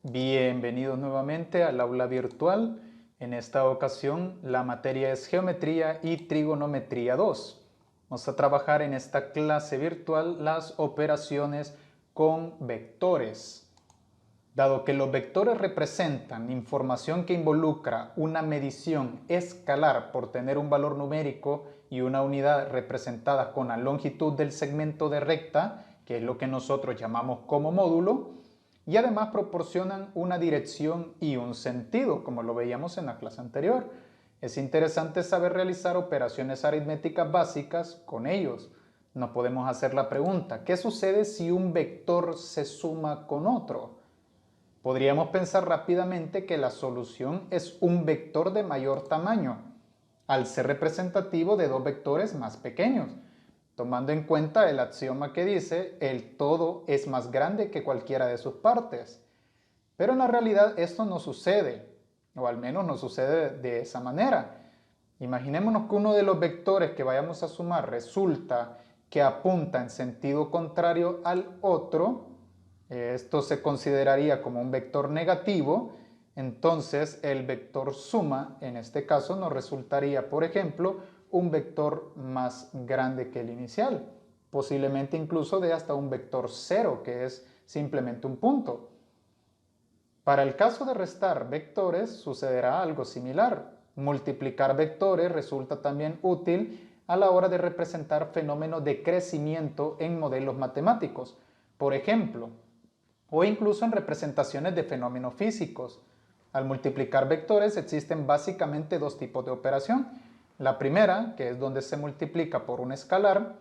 Bienvenidos nuevamente al aula virtual. En esta ocasión la materia es Geometría y Trigonometría 2. Vamos a trabajar en esta clase virtual las operaciones con vectores. Dado que los vectores representan información que involucra una medición escalar por tener un valor numérico y una unidad representada con la longitud del segmento de recta, que es lo que nosotros llamamos como módulo, y además proporcionan una dirección y un sentido, como lo veíamos en la clase anterior. Es interesante saber realizar operaciones aritméticas básicas con ellos. Nos podemos hacer la pregunta, ¿qué sucede si un vector se suma con otro? Podríamos pensar rápidamente que la solución es un vector de mayor tamaño, al ser representativo de dos vectores más pequeños, tomando en cuenta el axioma que dice el todo es más grande que cualquiera de sus partes. Pero en la realidad esto no sucede, o al menos no sucede de esa manera. Imaginémonos que uno de los vectores que vayamos a sumar resulta que apunta en sentido contrario al otro. Esto se consideraría como un vector negativo. Entonces el vector suma, en este caso, nos resultaría, por ejemplo, un vector más grande que el inicial, posiblemente incluso de hasta un vector cero, que es simplemente un punto. Para el caso de restar vectores sucederá algo similar. Multiplicar vectores resulta también útil a la hora de representar fenómenos de crecimiento en modelos matemáticos, por ejemplo, o incluso en representaciones de fenómenos físicos. Al multiplicar vectores existen básicamente dos tipos de operación. La primera, que es donde se multiplica por un escalar,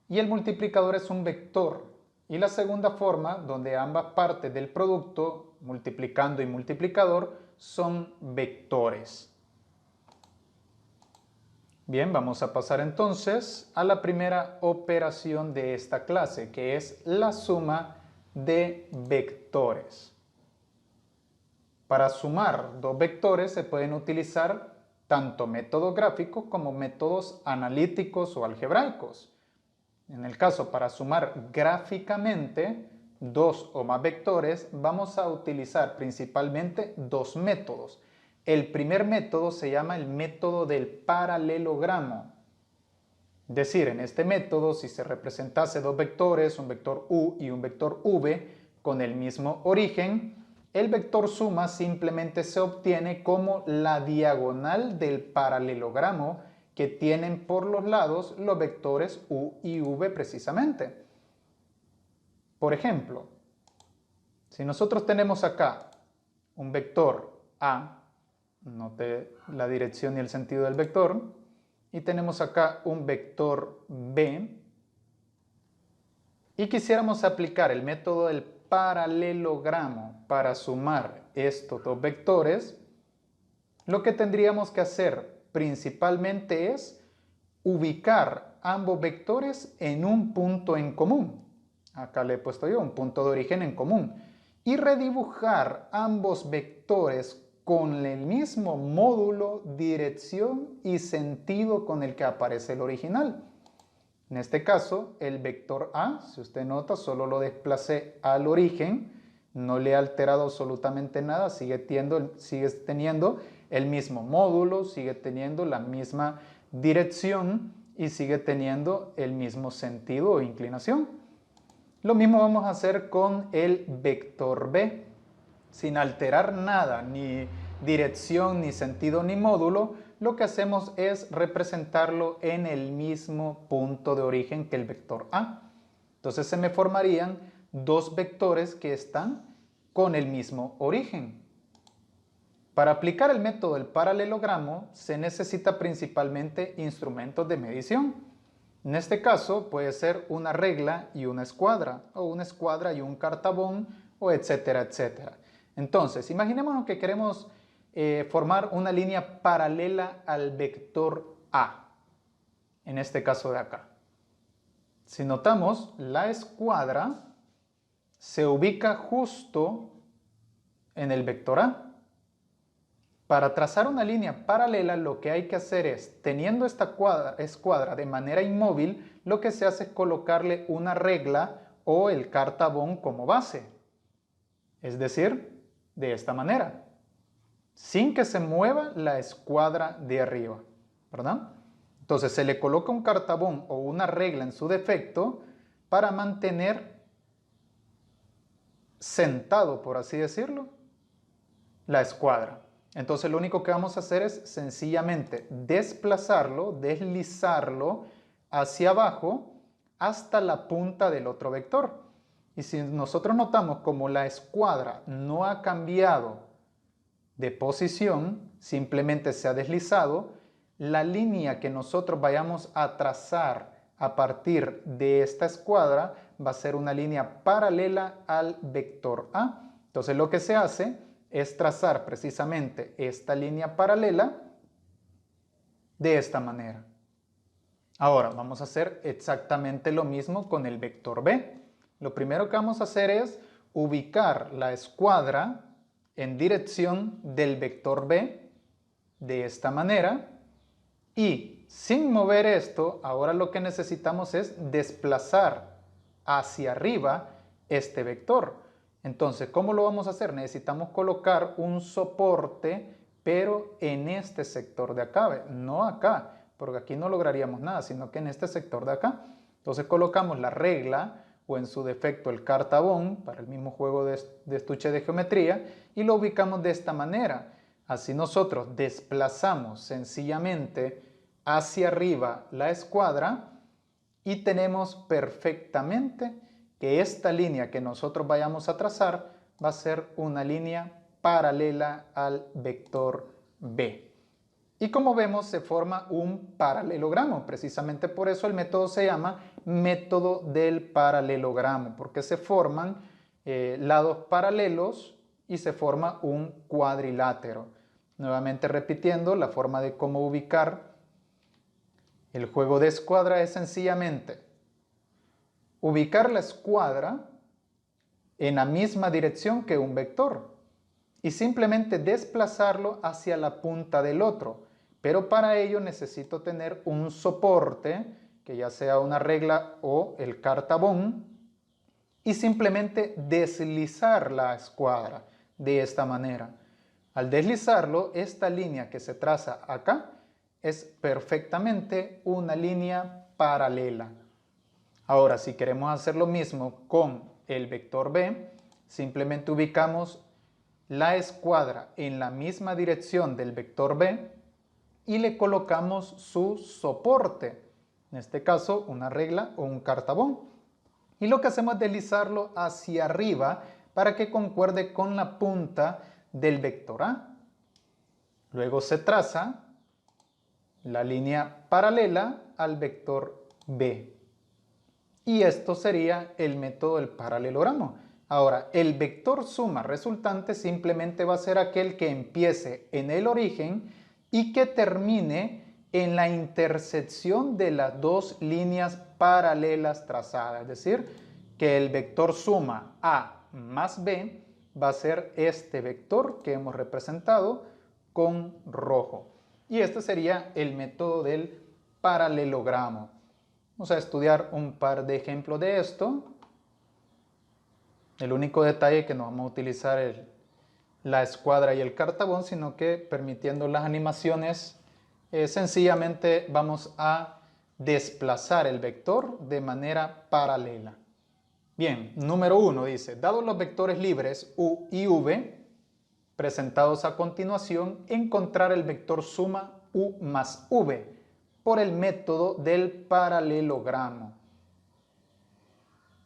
y el multiplicador es un vector. Y la segunda forma, donde ambas partes del producto, multiplicando y multiplicador, son vectores. Bien, vamos a pasar entonces a la primera operación de esta clase, que es la suma de vectores. Para sumar dos vectores se pueden utilizar tanto métodos gráficos como métodos analíticos o algebraicos. En el caso para sumar gráficamente dos o más vectores, vamos a utilizar principalmente dos métodos. El primer método se llama el método del paralelogramo. Es decir, en este método, si se representase dos vectores, un vector u y un vector v, con el mismo origen, el vector suma simplemente se obtiene como la diagonal del paralelogramo que tienen por los lados los vectores u y v precisamente. Por ejemplo, si nosotros tenemos acá un vector a, note la dirección y el sentido del vector, y tenemos acá un vector b, y quisiéramos aplicar el método del paralelogramo para sumar estos dos vectores, lo que tendríamos que hacer principalmente es ubicar ambos vectores en un punto en común. Acá le he puesto yo un punto de origen en común. Y redibujar ambos vectores con el mismo módulo, dirección y sentido con el que aparece el original. En este caso, el vector A, si usted nota, solo lo desplacé al origen, no le he alterado absolutamente nada, sigue teniendo el mismo módulo, sigue teniendo la misma dirección y sigue teniendo el mismo sentido o inclinación. Lo mismo vamos a hacer con el vector B. Sin alterar nada, ni dirección, ni sentido, ni módulo, lo que hacemos es representarlo en el mismo punto de origen que el vector A. Entonces se me formarían dos vectores que están con el mismo origen. Para aplicar el método del paralelogramo se necesita principalmente instrumentos de medición. En este caso puede ser una regla y una escuadra, o una escuadra y un cartabón, o etcétera, etcétera. Entonces, imaginémonos que queremos formar una línea paralela al vector A, en este caso de acá. Si notamos, la escuadra se ubica justo en el vector A. Para trazar una línea paralela, lo que hay que hacer es, teniendo esta escuadra de manera inmóvil, lo que se hace es colocarle una regla o el cartabón como base. Es decir, de esta manera, sin que se mueva la escuadra de arriba, ¿verdad? Entonces se le coloca un cartabón o una regla en su defecto para mantener sentado, por así decirlo, la escuadra. Entonces lo único que vamos a hacer es sencillamente desplazarlo, deslizarlo hacia abajo hasta la punta del otro vector. Y si nosotros notamos como la escuadra no ha cambiado de posición, simplemente se ha deslizado, la línea que nosotros vayamos a trazar a partir de esta escuadra va a ser una línea paralela al vector A. Entonces lo que se hace es trazar precisamente esta línea paralela de esta manera. Ahora vamos a hacer exactamente lo mismo con el vector B. Lo primero que vamos a hacer es ubicar la escuadra en dirección del vector B de esta manera y sin mover esto, ahora lo que necesitamos es desplazar hacia arriba este vector. Entonces, ¿cómo lo vamos a hacer? Necesitamos colocar un soporte, pero en este sector de acá, no acá, porque aquí no lograríamos nada, sino que en este sector de acá. Entonces colocamos la regla o en su defecto el cartabón para el mismo juego de estuche de geometría y lo ubicamos de esta manera. Así nosotros desplazamos sencillamente hacia arriba la escuadra y tenemos perfectamente que esta línea que nosotros vayamos a trazar va a ser una línea paralela al vector B. Y como vemos se forma un paralelogramo, precisamente por eso el método se llama método del paralelogramo, porque se forman lados paralelos y se forma un cuadrilátero. Nuevamente repitiendo, la forma de cómo ubicar el juego de escuadra es sencillamente ubicar la escuadra en la misma dirección que un vector y simplemente desplazarlo hacia la punta del otro. Pero para ello necesito tener un soporte, que ya sea una regla o el cartabón, y simplemente deslizar la escuadra de esta manera. Al deslizarlo, esta línea que se traza acá es perfectamente una línea paralela. Ahora, si queremos hacer lo mismo con el vector B, simplemente ubicamos la escuadra en la misma dirección del vector B y le colocamos su soporte, en este caso una regla o un cartabón. Y lo que hacemos es deslizarlo hacia arriba para que concuerde con la punta del vector A. Luego se traza la línea paralela al vector B. Y esto sería el método del paralelogramo. Ahora, el vector suma resultante simplemente va a ser aquel que empiece en el origen y que termine en la intersección de las dos líneas paralelas trazadas. Es decir, que el vector suma A más B va a ser este vector que hemos representado con rojo. Y este sería el método del paralelogramo. Vamos a estudiar un par de ejemplos de esto. El único detalle es que no vamos a utilizar la escuadra y el cartabón, sino que permitiendo las animaciones, sencillamente vamos a desplazar el vector de manera paralela. Bien, número 1 dice, dados los vectores libres U y V, presentados a continuación, encontrar el vector suma U más V por el método del paralelogramo.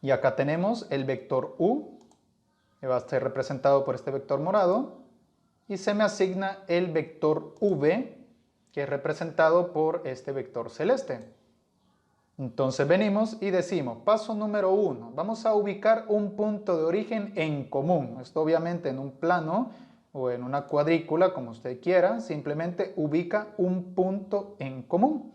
Y acá tenemos el vector U, que va a ser representado por este vector morado, y se me asigna el vector V, que es representado por este vector celeste. Entonces venimos y decimos, paso número 1, vamos a ubicar un punto de origen en común. Esto obviamente en un plano o en una cuadrícula, como usted quiera, simplemente ubica un punto en común.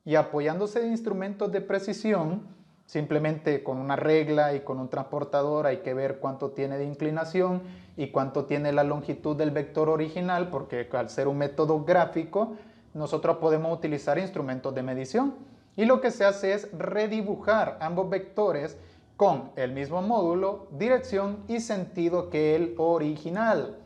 Y apoyándose de instrumentos de precisión, simplemente con una regla y con un transportador hay que ver cuánto tiene de inclinación y cuánto tiene la longitud del vector original, porque al ser un método gráfico, nosotros podemos utilizar instrumentos de medición. Y lo que se hace es redibujar ambos vectores con el mismo módulo, dirección y sentido que el original.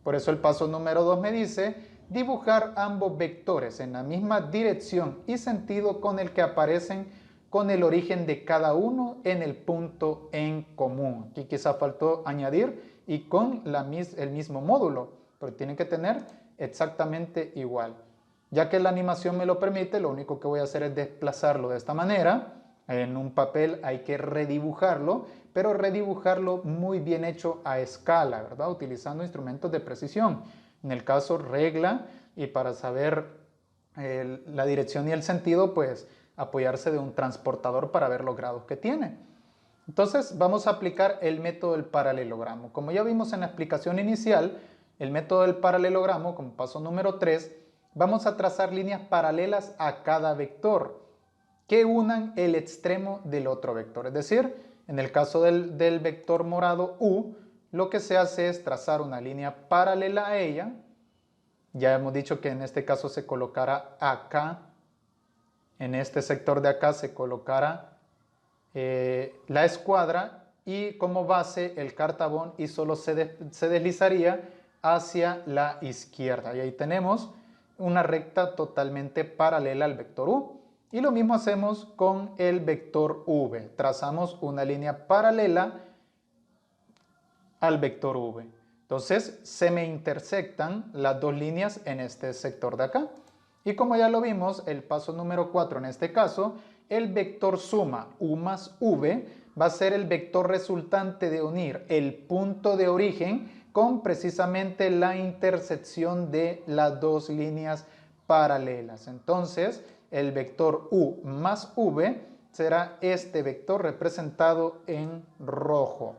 Por eso el paso número 2 me dice dibujar ambos vectores en la misma dirección y sentido con el que aparecen con el origen de cada uno en el punto en común. Aquí quizá faltó añadir y con el mismo módulo, pero tienen que tener exactamente igual. Ya que la animación me lo permite, lo único que voy a hacer es desplazarlo de esta manera. En un papel hay que redibujarlo, pero redibujarlo muy bien hecho a escala, ¿verdad? Utilizando instrumentos de precisión. En el caso regla, y para saber la dirección y el sentido, pues apoyarse de un transportador para ver los grados que tiene. Entonces vamos a aplicar el método del paralelogramo. Como ya vimos en la explicación inicial, el método del paralelogramo, como paso número 3, vamos a trazar líneas paralelas a cada vector que unan el extremo del otro vector. Es decir, en el caso del vector morado U, lo que se hace es trazar una línea paralela a ella. Ya hemos dicho que en este caso se colocará acá, en este sector de acá se colocará la escuadra y como base el cartabón y solo se deslizaría hacia la izquierda. Y ahí tenemos una recta totalmente paralela al vector U. Y lo mismo hacemos con el vector V. Trazamos una línea paralela al vector V. Entonces se me intersectan las dos líneas en este sector de acá. Y como ya lo vimos, el paso número 4 en este caso, el vector suma U más V va a ser el vector resultante de unir el punto de origen con precisamente la intersección de las dos líneas paralelas. Entonces, el vector U más V será este vector representado en rojo.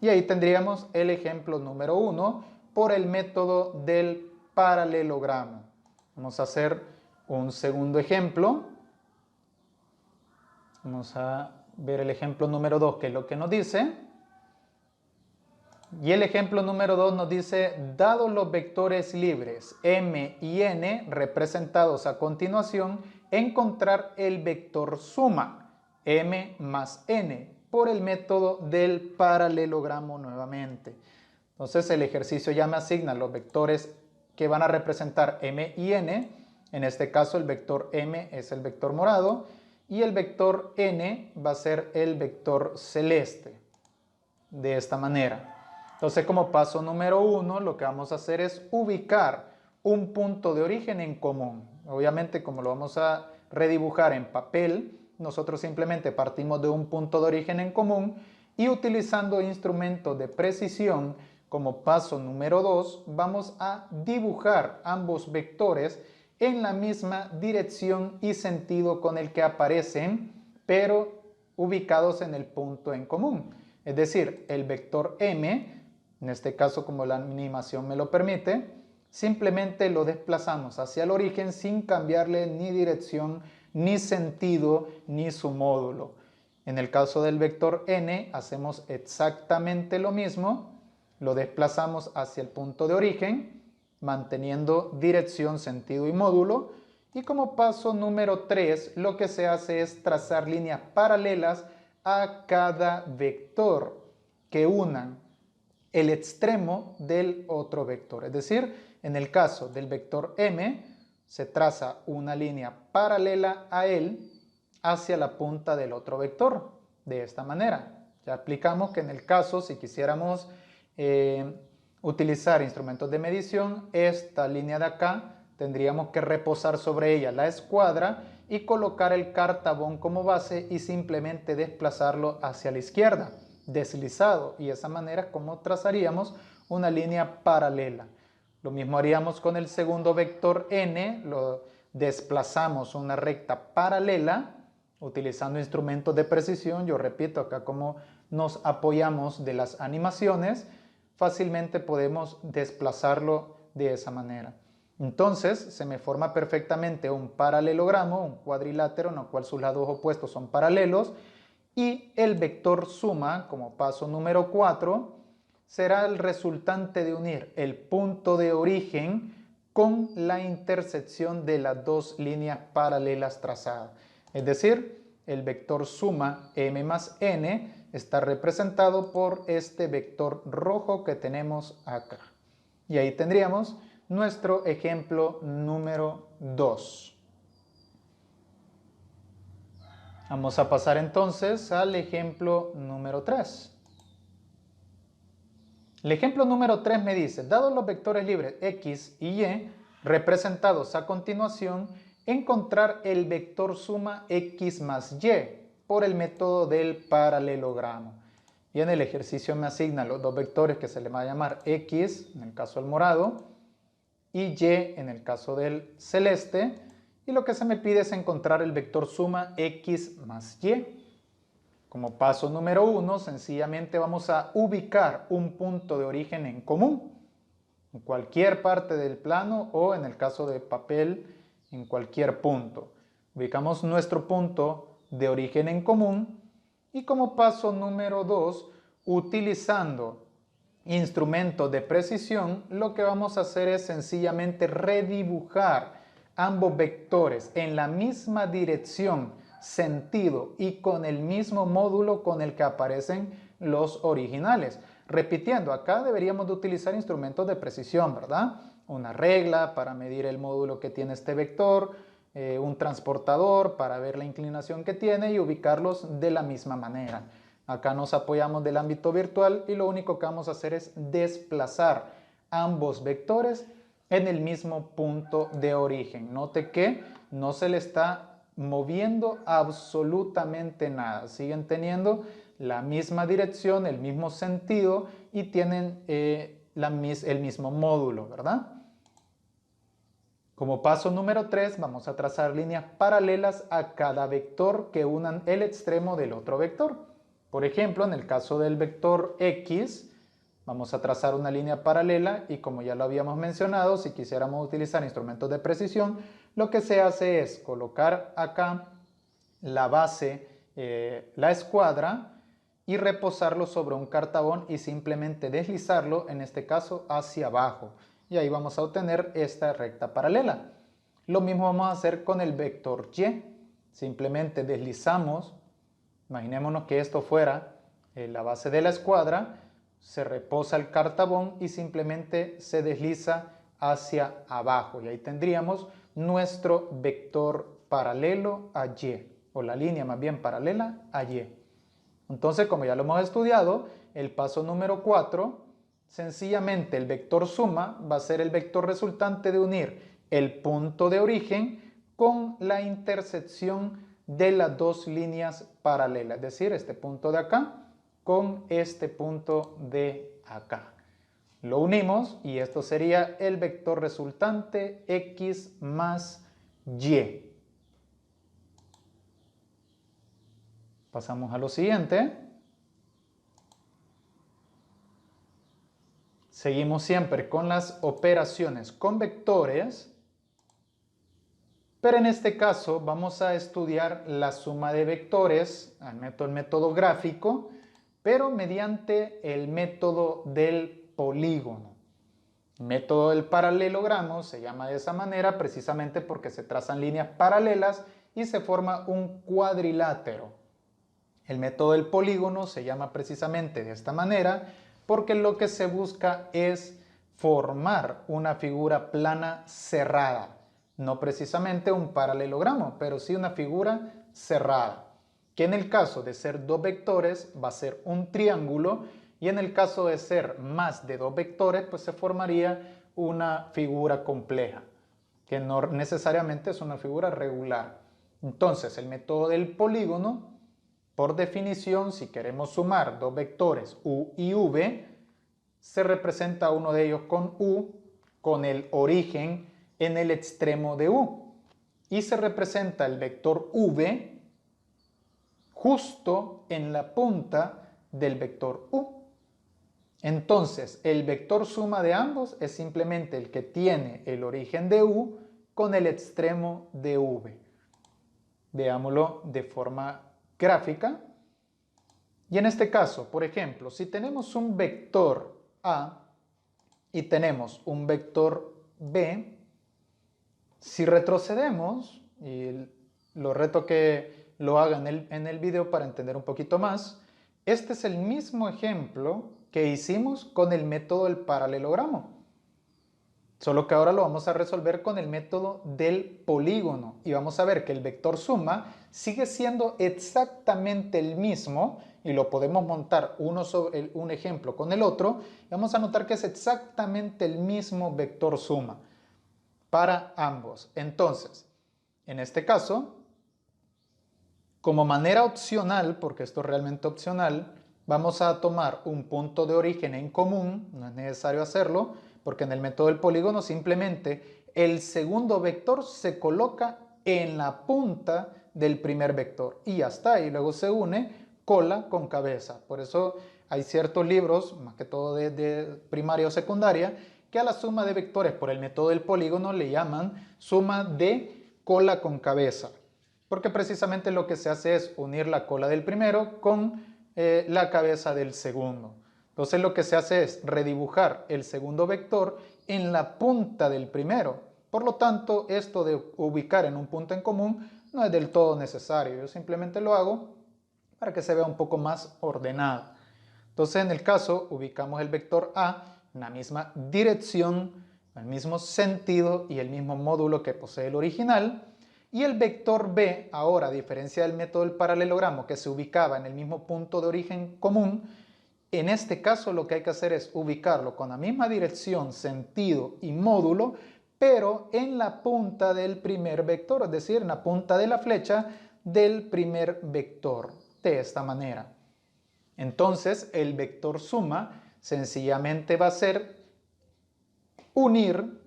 Y ahí tendríamos el ejemplo número 1 por el método del paralelogramo. Vamos a hacer un segundo ejemplo. Vamos a ver el ejemplo número 2, que es lo que nos dice. Y el ejemplo número 2 nos dice, dados los vectores libres M y N representados a continuación, encontrar el vector suma M más N por el método del paralelogramo nuevamente. Entonces el ejercicio ya me asigna los vectores que van a representar M y N. En este caso el vector M es el vector morado y el vector N va a ser el vector celeste. De esta manera. Entonces, como paso número 1, lo que vamos a hacer es ubicar un punto de origen en común. Obviamente, como lo vamos a redibujar en papel, nosotros simplemente partimos de un punto de origen en común y utilizando instrumentos de precisión, como paso número 2, vamos a dibujar ambos vectores en la misma dirección y sentido con el que aparecen, pero ubicados en el punto en común. Es decir, el vector M, en este caso como la animación me lo permite, simplemente lo desplazamos hacia el origen sin cambiarle ni dirección, ni sentido, ni su módulo. En el caso del vector N hacemos exactamente lo mismo, lo desplazamos hacia el punto de origen, manteniendo dirección, sentido y módulo. Y como paso número 3, lo que se hace es trazar líneas paralelas a cada vector que unan el extremo del otro vector. Es decir, en el caso del vector M, se traza una línea paralela a él hacia la punta del otro vector. De esta manera. Ya explicamos que en el caso, si quisiéramos utilizar instrumentos de medición, esta línea de acá tendríamos que reposar sobre ella la escuadra y colocar el cartabón como base y simplemente desplazarlo hacia la izquierda, deslizado, y de esa manera como trazaríamos una línea paralela. Lo mismo haríamos con el segundo vector N, lo desplazamos una recta paralela utilizando instrumentos de precisión. Yo repito, acá como nos apoyamos de las animaciones, fácilmente podemos desplazarlo de esa manera. Entonces se me forma perfectamente un paralelogramo, un cuadrilátero en el cual sus lados opuestos son paralelos, y el vector suma, como paso número 4, será el resultante de unir el punto de origen con la intersección de las dos líneas paralelas trazadas. Es decir, el vector suma m más n está representado por este vector rojo que tenemos acá. Y ahí tendríamos nuestro ejemplo número 2. Vamos a pasar entonces al ejemplo número 3. El ejemplo número 3 me dice, dados los vectores libres x y y representados a continuación, encontrar el vector suma x más y por el método del paralelogramo. Y en el ejercicio me asignan los dos vectores que se le va a llamar x, en el caso del morado, y y, en el caso del celeste, y lo que se me pide es encontrar el vector suma x más y. Como paso número 1, sencillamente vamos a ubicar un punto de origen en común, en cualquier parte del plano o en el caso de papel, en cualquier punto. Ubicamos nuestro punto de origen en común y como paso número 2, utilizando instrumentos de precisión, lo que vamos a hacer es sencillamente redibujar ambos vectores en la misma dirección, sentido y con el mismo módulo con el que aparecen los originales. Repitiendo, acá deberíamos de utilizar instrumentos de precisión, ¿verdad? Una regla para medir el módulo que tiene este vector, un transportador para ver la inclinación que tiene y ubicarlos de la misma manera. Acá nos apoyamos del ámbito virtual y lo único que vamos a hacer es desplazar ambos vectores en el mismo punto de origen. Note que no se le está moviendo absolutamente nada. Siguen teniendo la misma dirección, el mismo sentido y tienen el mismo módulo, ¿verdad? Como paso número 3 vamos a trazar líneas paralelas a cada vector que unan el extremo del otro vector. Por ejemplo, en el caso del vector x, vamos a trazar una línea paralela y como ya lo habíamos mencionado, si quisiéramos utilizar instrumentos de precisión, lo que se hace es colocar acá la base, la escuadra, y reposarlo sobre un cartabón y simplemente deslizarlo, en este caso, hacia abajo. Y ahí vamos a obtener esta recta paralela. Lo mismo vamos a hacer con el vector y. Simplemente deslizamos, imaginémonos que esto fuera la base de la escuadra, se reposa el cartabón y simplemente se desliza hacia abajo. Y ahí tendríamos nuestro vector paralelo a y, o la línea más bien paralela a y. Entonces, como ya lo hemos estudiado, el paso número 4, sencillamente el vector suma va a ser el vector resultante de unir el punto de origen con la intersección de las dos líneas paralelas, es decir, este punto de acá con este punto de acá. Lo unimos y esto sería el vector resultante x más y. Pasamos a lo siguiente. Seguimos siempre con las operaciones con vectores, pero en este caso vamos a estudiar la suma de vectores, el método gráfico, pero mediante el método del polígono. El método del paralelogramo se llama de esa manera precisamente porque se trazan líneas paralelas y se forma un cuadrilátero. El método del polígono se llama precisamente de esta manera porque lo que se busca es formar una figura plana cerrada. No precisamente un paralelogramo, pero sí una figura cerrada, que en el caso de ser dos vectores va a ser un triángulo y en el caso de ser más de dos vectores pues se formaría una figura compleja, que no necesariamente es una figura regular. Entonces el método del polígono, por definición, si queremos sumar dos vectores u y v, se representa uno de ellos con u, con el origen en el extremo de u. Y se representa el vector v justo en la punta del vector u. Entonces, el vector suma de ambos es simplemente el que tiene el origen de u con el extremo de v. Veámoslo de forma gráfica. Y en este caso, por ejemplo, si tenemos un vector A y tenemos un vector B, si retrocedemos, y lo reto que lo haga en el video para entender un poquito más. Este es el mismo ejemplo que hicimos con el método del paralelogramo. Solo que ahora lo vamos a resolver con el método del polígono y vamos a ver que el vector suma sigue siendo exactamente el mismo y lo podemos montar uno sobre un ejemplo con el otro y vamos a notar que es exactamente el mismo vector suma para ambos. Entonces, en este caso, como manera opcional, porque esto es realmente opcional, vamos a tomar un punto de origen en común, no es necesario hacerlo, porque en el método del polígono simplemente el segundo vector se coloca en la punta del primer vector y ya está, y luego se une cola con cabeza. Por eso hay ciertos libros, más que todo de primaria o secundaria, que a la suma de vectores por el método del polígono le llaman suma de cola con cabeza, porque precisamente lo que se hace es unir la cola del primero con la cabeza del segundo. Entonces lo que se hace es redibujar el segundo vector en la punta del primero. Por lo tanto, esto de ubicar en un punto en común no es del todo necesario. Yo simplemente lo hago para que se vea un poco más ordenado. Entonces, en el caso, ubicamos el vector A en la misma dirección, el mismo sentido y el mismo módulo que posee el original. Y el vector B, ahora, a diferencia del método del paralelogramo, que se ubicaba en el mismo punto de origen común, en este caso lo que hay que hacer es ubicarlo con la misma dirección, sentido y módulo, pero en la punta del primer vector, es decir, en la punta de la flecha del primer vector, de esta manera. Entonces, el vector suma sencillamente va a ser unir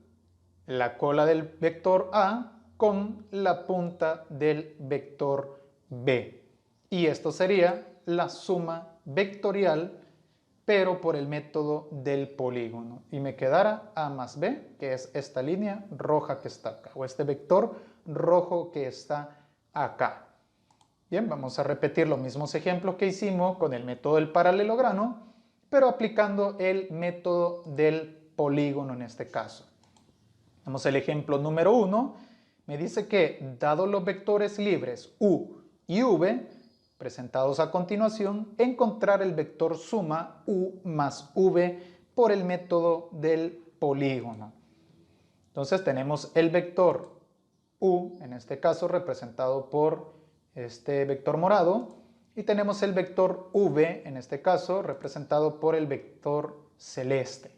la cola del vector A con la punta del vector B. Y esto sería la suma vectorial, pero por el método del polígono. Y me quedara A más B, que es esta línea roja que está acá, o este vector rojo que está acá. Bien, vamos a repetir los mismos ejemplos que hicimos con el método del paralelogramo, pero aplicando el método del polígono en este caso. Vamos al ejemplo número 1. Me dice que, dados los vectores libres u y v, presentados a continuación, encontrar el vector suma u más v por el método del polígono. Entonces tenemos el vector u, en este caso representado por este vector morado, y tenemos el vector v, en este caso representado por el vector celeste.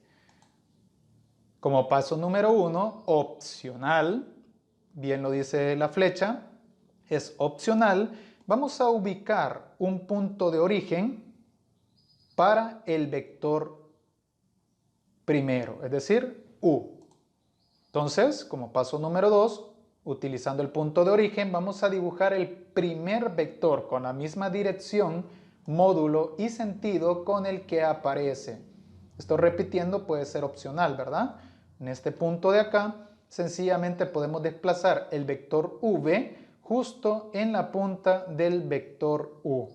Como paso número 1, opcional, bien lo dice la flecha, es opcional, vamos a ubicar un punto de origen para el vector primero, es decir, u. Entonces, como paso número 2, utilizando el punto de origen, vamos a dibujar el primer vector con la misma dirección, módulo y sentido con el que aparece. Esto, repitiendo, puede ser opcional, ¿verdad? En este punto de acá, sencillamente podemos desplazar el vector v justo en la punta del vector u.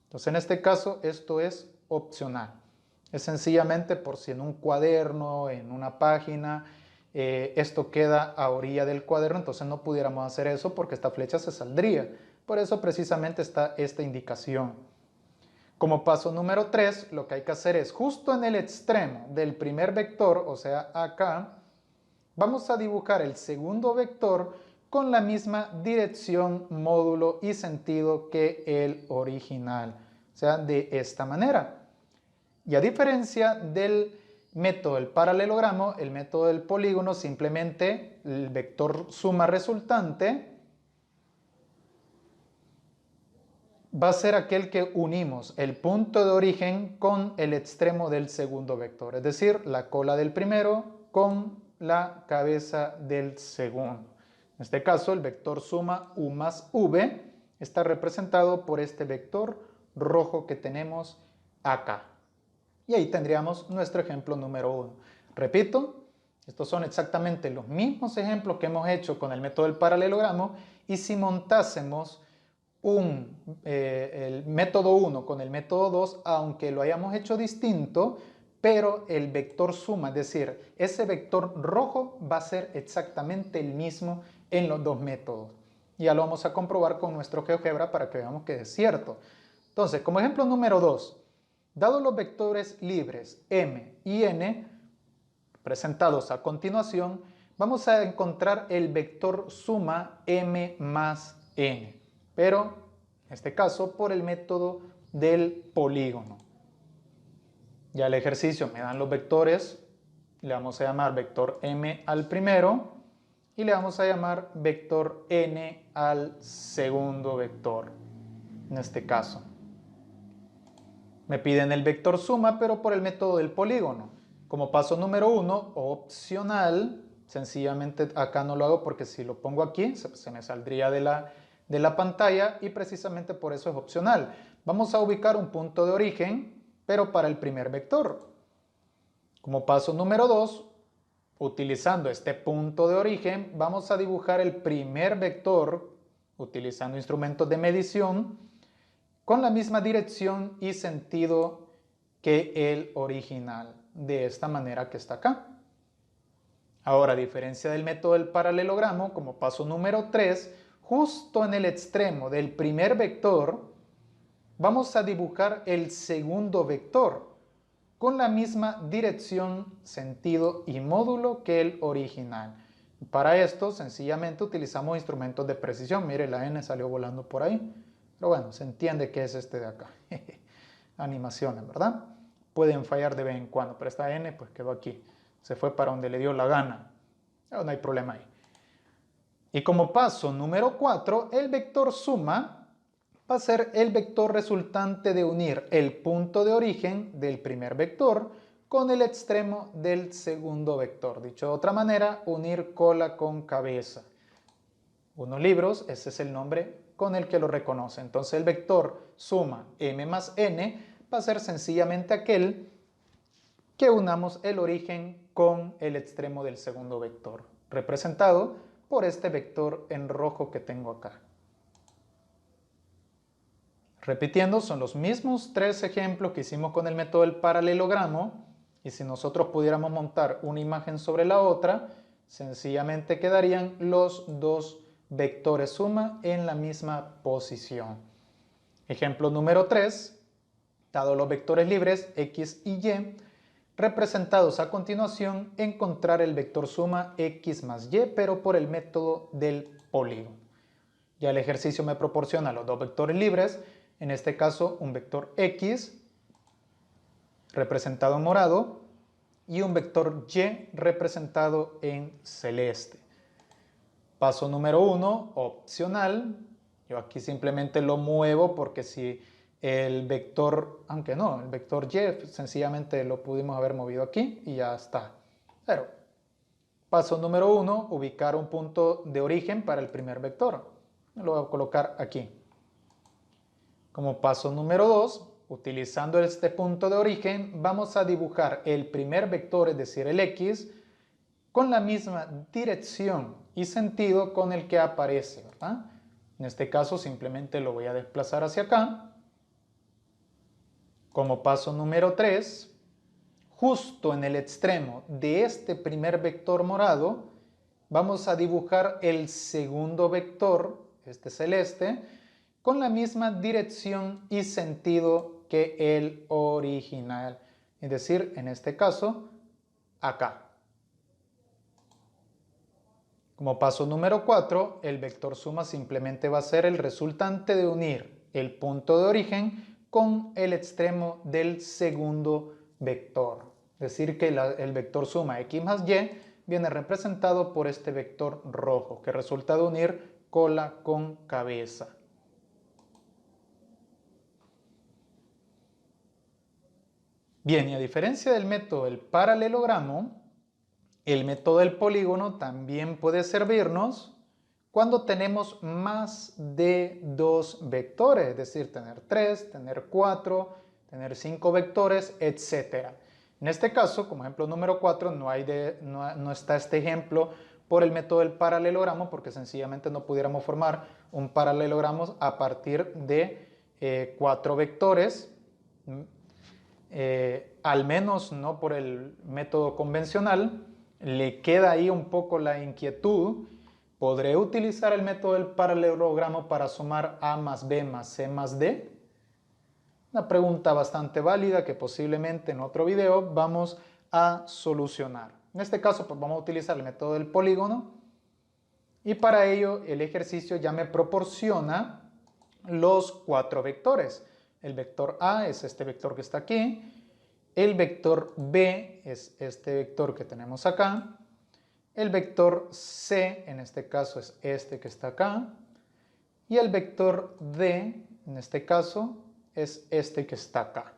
Entonces, en este caso, esto es opcional. Es sencillamente por si en un cuaderno, en una página, esto queda a orilla del cuaderno, entonces no pudiéramos hacer eso porque esta flecha se saldría. Por eso precisamente está esta indicación. Como paso número 3, lo que hay que hacer es justo en el extremo del primer vector, o sea acá, vamos a dibujar el segundo vector con la misma dirección, módulo y sentido que el original, o sea, de esta manera. Y a diferencia del método del paralelogramo, el método del polígono, simplemente el vector suma resultante va a ser aquel que unimos el punto de origen con el extremo del segundo vector, es decir, la cola del primero con la cabeza del segundo. En este caso, el vector suma u más v está representado por este vector rojo que tenemos acá. Y ahí tendríamos nuestro ejemplo número 1. Repito, estos son exactamente los mismos ejemplos que hemos hecho con el método del paralelogramo, y si montásemos el método 1 con el método 2, aunque lo hayamos hecho distinto, pero el vector suma, es decir, ese vector rojo va a ser exactamente el mismo en los dos métodos. Y ya lo vamos a comprobar con nuestro GeoGebra para que veamos que es cierto. Entonces, como ejemplo número 2, dados los vectores libres m y n, presentados a continuación, vamos a encontrar el vector suma m más n, pero en este caso por el método del polígono. Ya el ejercicio me dan los vectores, le vamos a llamar vector m al primero y le vamos a llamar vector n al segundo vector, en este caso. Me piden el vector suma, pero por el método del polígono. Como paso número 1, opcional, sencillamente acá no lo hago porque si lo pongo aquí se me saldría de la pantalla y precisamente por eso es opcional. Vamos a ubicar un punto de origen, pero para el primer vector. Como paso número 2, utilizando este punto de origen, vamos a dibujar el primer vector utilizando instrumentos de medición con la misma dirección y sentido que el original, de esta manera que está acá. Ahora, a diferencia del método del paralelogramo, como paso número 3, justo en el extremo del primer vector, vamos a dibujar el segundo vector, con la misma dirección, sentido y módulo que el original. Para esto, sencillamente utilizamos instrumentos de precisión. Mire, la n salió volando por ahí. Pero bueno, se entiende que es este de acá. Animaciones, ¿verdad? Pueden fallar de vez en cuando, pero esta n pues quedó aquí. Se fue para donde le dio la gana. Pero no hay problema ahí. Y como paso número 4, el vector suma va a ser el vector resultante de unir el punto de origen del primer vector con el extremo del segundo vector. Dicho de otra manera, unir cola con cabeza. Unos libros, ese es el nombre con el que lo reconoce. Entonces el vector suma m más n va a ser sencillamente aquel que unamos el origen con el extremo del segundo vector, representado por este vector en rojo que tengo acá. Repitiendo, son los mismos 3 ejemplos que hicimos con el método del paralelogramo, y si nosotros pudiéramos montar una imagen sobre la otra, sencillamente quedarían los dos vectores suma en la misma posición. Ejemplo número 3, dado los vectores libres x y y, representados a continuación, encontrar el vector suma x más y, pero por el método del polígono. Ya el ejercicio me proporciona los dos vectores libres, en este caso un vector x representado en morado y un vector y representado en celeste. Paso número 1, opcional. Yo aquí simplemente lo muevo porque si el vector, aunque no, el vector y sencillamente lo pudimos haber movido aquí y ya está. Pero paso número 1, ubicar un punto de origen para el primer vector. Lo voy a colocar aquí. Como paso número 2, utilizando este punto de origen, vamos a dibujar el primer vector, es decir, el x, con la misma dirección y sentido con el que aparece, ¿verdad? En este caso simplemente lo voy a desplazar hacia acá. Como paso número 3, justo en el extremo de este primer vector morado, vamos a dibujar el segundo vector, este celeste, con la misma dirección y sentido que el original. Es decir, en este caso, acá. Como paso número 4, el vector suma simplemente va a ser el resultante de unir el punto de origen con el extremo del segundo vector. Es decir, que el vector suma x más y viene representado por este vector rojo, que resulta de unir cola con cabeza. Bien, y a diferencia del método del paralelogramo, el método del polígono también puede servirnos cuando tenemos más de 2 vectores, es decir, tener 3, tener 4, tener 5 vectores, etc. En este caso, como ejemplo número 4, no está este ejemplo por el método del paralelogramo, porque sencillamente no pudiéramos formar un paralelogramo a partir de 4 vectores, al menos no por el método convencional. Le queda ahí un poco la inquietud ¿Podré utilizar el método del paralelogramo para sumar A más B más C más D? Una pregunta bastante válida que posiblemente en otro video vamos a solucionar. En este caso, pues vamos a utilizar el método del polígono y para ello el ejercicio ya me proporciona los 4 vectores. El vector A es este vector que está aquí, el vector B es este vector que tenemos acá, el vector C en este caso es este que está acá y el vector D en este caso es este que está acá.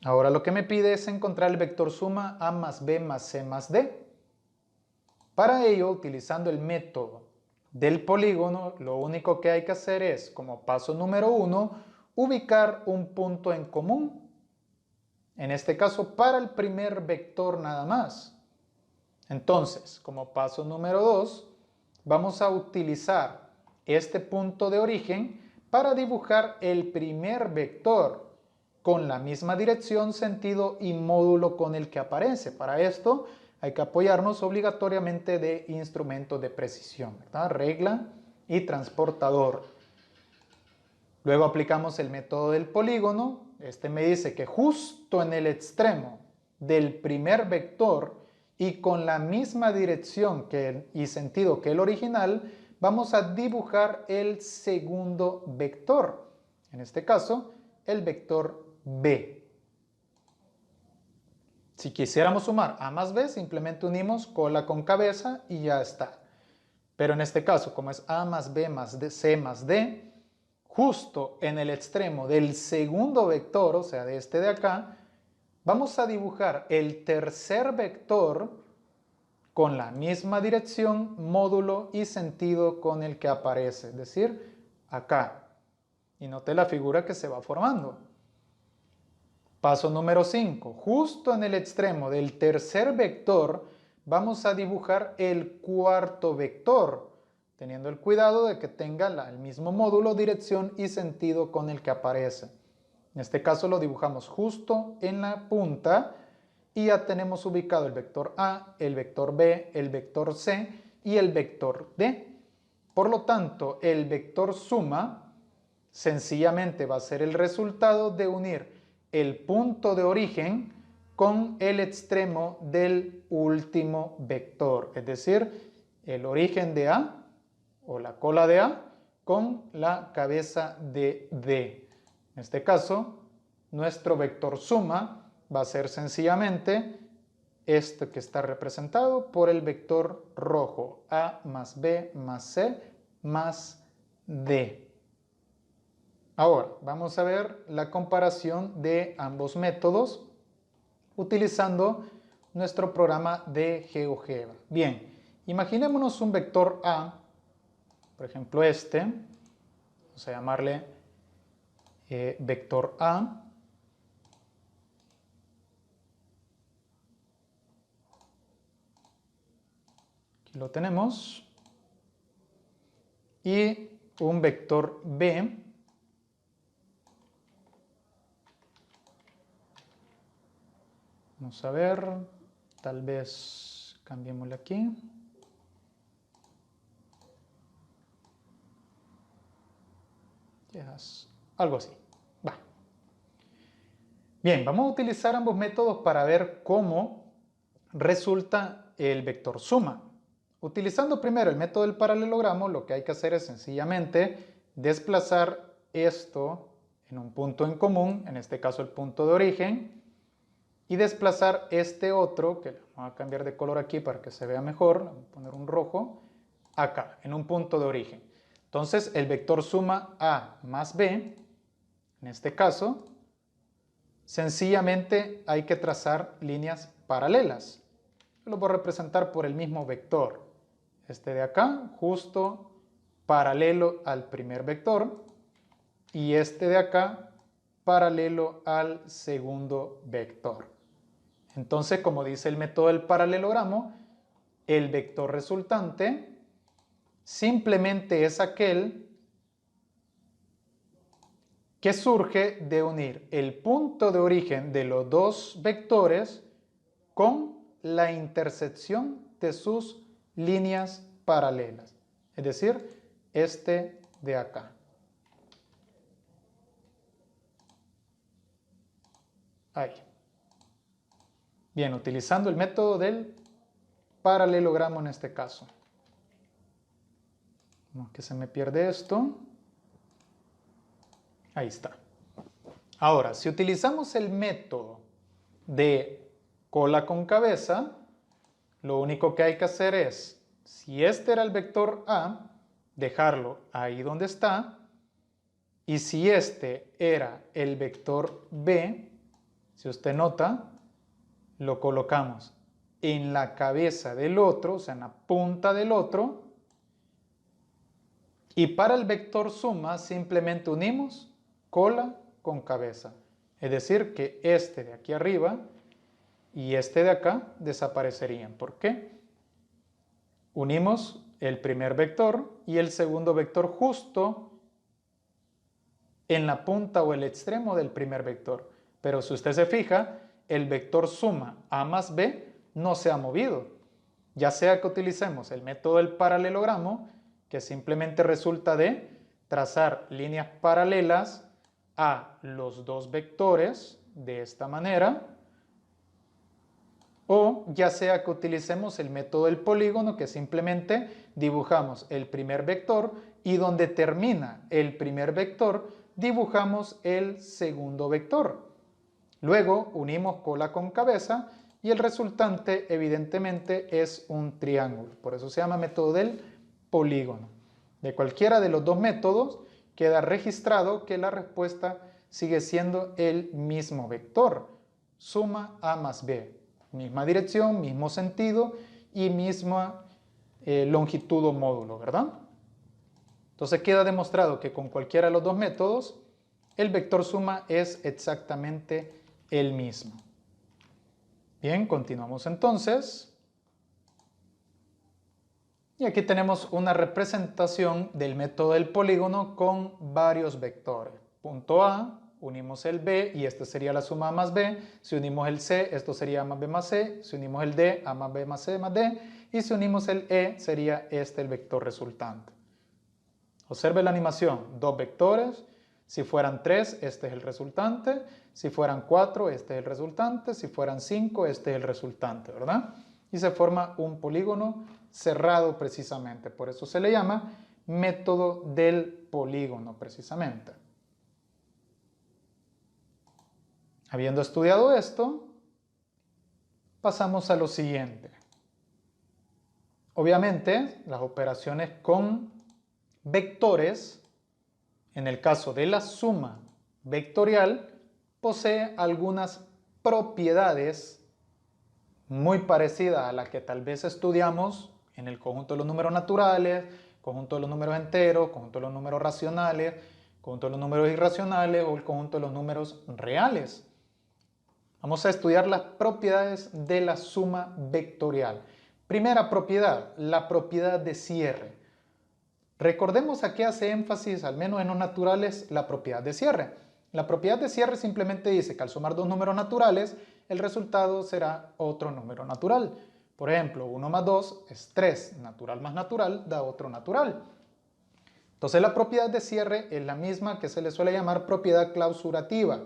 Ahora lo que me pide es encontrar el vector suma A más B más C más D. Para ello, utilizando el método del polígono, lo único que hay que hacer es, como paso número 1, ubicar un punto en común. En este caso, para el primer vector nada más. Entonces, como paso número 2, vamos a utilizar este punto de origen para dibujar el primer vector con la misma dirección, sentido y módulo con el que aparece. Para esto hay que apoyarnos obligatoriamente de instrumentos de precisión, ¿verdad? Regla y transportador. Luego aplicamos el método del polígono. Este me dice que justo en el extremo del primer vector y con la misma dirección y sentido que el original, vamos a dibujar el segundo vector. En este caso, el vector B. Si quisiéramos sumar A más B, simplemente unimos cola con cabeza y ya está. Pero en este caso, como es A más B más C más D, justo en el extremo del segundo vector, o sea, de este de acá, vamos a dibujar el tercer vector con la misma dirección, módulo y sentido con el que aparece, es decir, acá. Y note la figura que se va formando. Paso número 5. Justo en el extremo del tercer vector vamos a dibujar el cuarto vector, teniendo el cuidado de que tenga el mismo módulo, dirección y sentido con el que aparece. En este caso lo dibujamos justo en la punta y ya tenemos ubicado el vector A, el vector B, el vector C y el vector D. Por lo tanto, el vector suma sencillamente va a ser el resultado de unir el punto de origen con el extremo del último vector, es decir, el origen de A o la cola de A con la cabeza de D. En este caso, nuestro vector suma va a ser sencillamente este que está representado por el vector rojo, A más B más C más D. Ahora, vamos a ver la comparación de ambos métodos utilizando nuestro programa de GeoGebra. Bien, imaginémonos un vector A, por ejemplo este, vamos a llamarle vector A. Aquí lo tenemos. Y un vector B. Vamos a ver, tal vez cambiémosle aquí. Algo así. Va. Bien, vamos a utilizar ambos métodos para ver cómo resulta el vector suma. Utilizando primero el método del paralelogramo, lo que hay que hacer es sencillamente desplazar esto en un punto en común, en este caso el punto de origen, y desplazar este otro, que vamos a cambiar de color aquí para que se vea mejor, vamos a poner un rojo, acá, en un punto de origen. Entonces el vector suma A más B, en este caso, sencillamente hay que trazar líneas paralelas. Lo voy a representar por el mismo vector. Este de acá, justo paralelo al primer vector, y este de acá, paralelo al segundo vector. Entonces, como dice el método del paralelogramo, el vector resultante simplemente es aquel que surge de unir el punto de origen de los dos vectores con la intersección de sus líneas paralelas, es decir, este de acá. Ahí. Bien, utilizando el método del paralelogramo en este caso. No, que se me pierde esto. Ahí está. Ahora, si utilizamos el método de cola con cabeza, lo único que hay que hacer es, si este era el vector A, dejarlo ahí donde está, y si este era el vector B, si usted nota, lo colocamos en la cabeza del otro, o sea, en la punta del otro, y para el vector suma simplemente unimos cola con cabeza. Es decir, que este de aquí arriba y este de acá desaparecerían. ¿Por qué? Unimos el primer vector y el segundo vector justo en la punta o el extremo del primer vector. Pero si usted se fija, el vector suma A más B no se ha movido. Ya sea que utilicemos el método del paralelogramo, que simplemente resulta de trazar líneas paralelas a los dos vectores de esta manera, o ya sea que utilicemos el método del polígono, que simplemente dibujamos el primer vector y donde termina el primer vector dibujamos el segundo vector. Luego unimos cola con cabeza y el resultante evidentemente es un triángulo. Por eso se llama método del polígono. De cualquiera de los dos métodos queda registrado que la respuesta sigue siendo el mismo vector. Suma A más B. Misma dirección, mismo sentido y misma longitud o módulo, ¿verdad? Entonces queda demostrado que con cualquiera de los dos métodos el vector suma es exactamente el mismo. Bien, continuamos entonces. Y aquí tenemos una representación del método del polígono con varios vectores. Punto A, unimos el B y esta sería la suma A más B. Si unimos el C, esto sería A más B más C. Si unimos el D, A más B más C más D. Y si unimos el E, sería este el vector resultante. Observe la animación, dos vectores. Si fueran 3, este es el resultante. Si fueran 4, este es el resultante. Si fueran 5, este es el resultante, ¿verdad? Y se forma un polígono cerrado precisamente. Por eso se le llama método del polígono precisamente. Habiendo estudiado esto, pasamos a lo siguiente. Obviamente, las operaciones con vectores, en el caso de la suma vectorial, posee algunas propiedades muy parecidas a las que tal vez estudiamos en el conjunto de los números naturales, conjunto de los números enteros, conjunto de los números racionales, conjunto de los números irracionales o el conjunto de los números reales. Vamos a estudiar las propiedades de la suma vectorial. Primera propiedad, la propiedad de cierre. Recordemos a qué hace énfasis, al menos en los naturales, la propiedad de cierre. La propiedad de cierre simplemente dice que al sumar dos números naturales, el resultado será otro número natural. Por ejemplo, 1 más 2 es 3, natural más natural da otro natural. Entonces la propiedad de cierre es la misma que se le suele llamar propiedad clausurativa,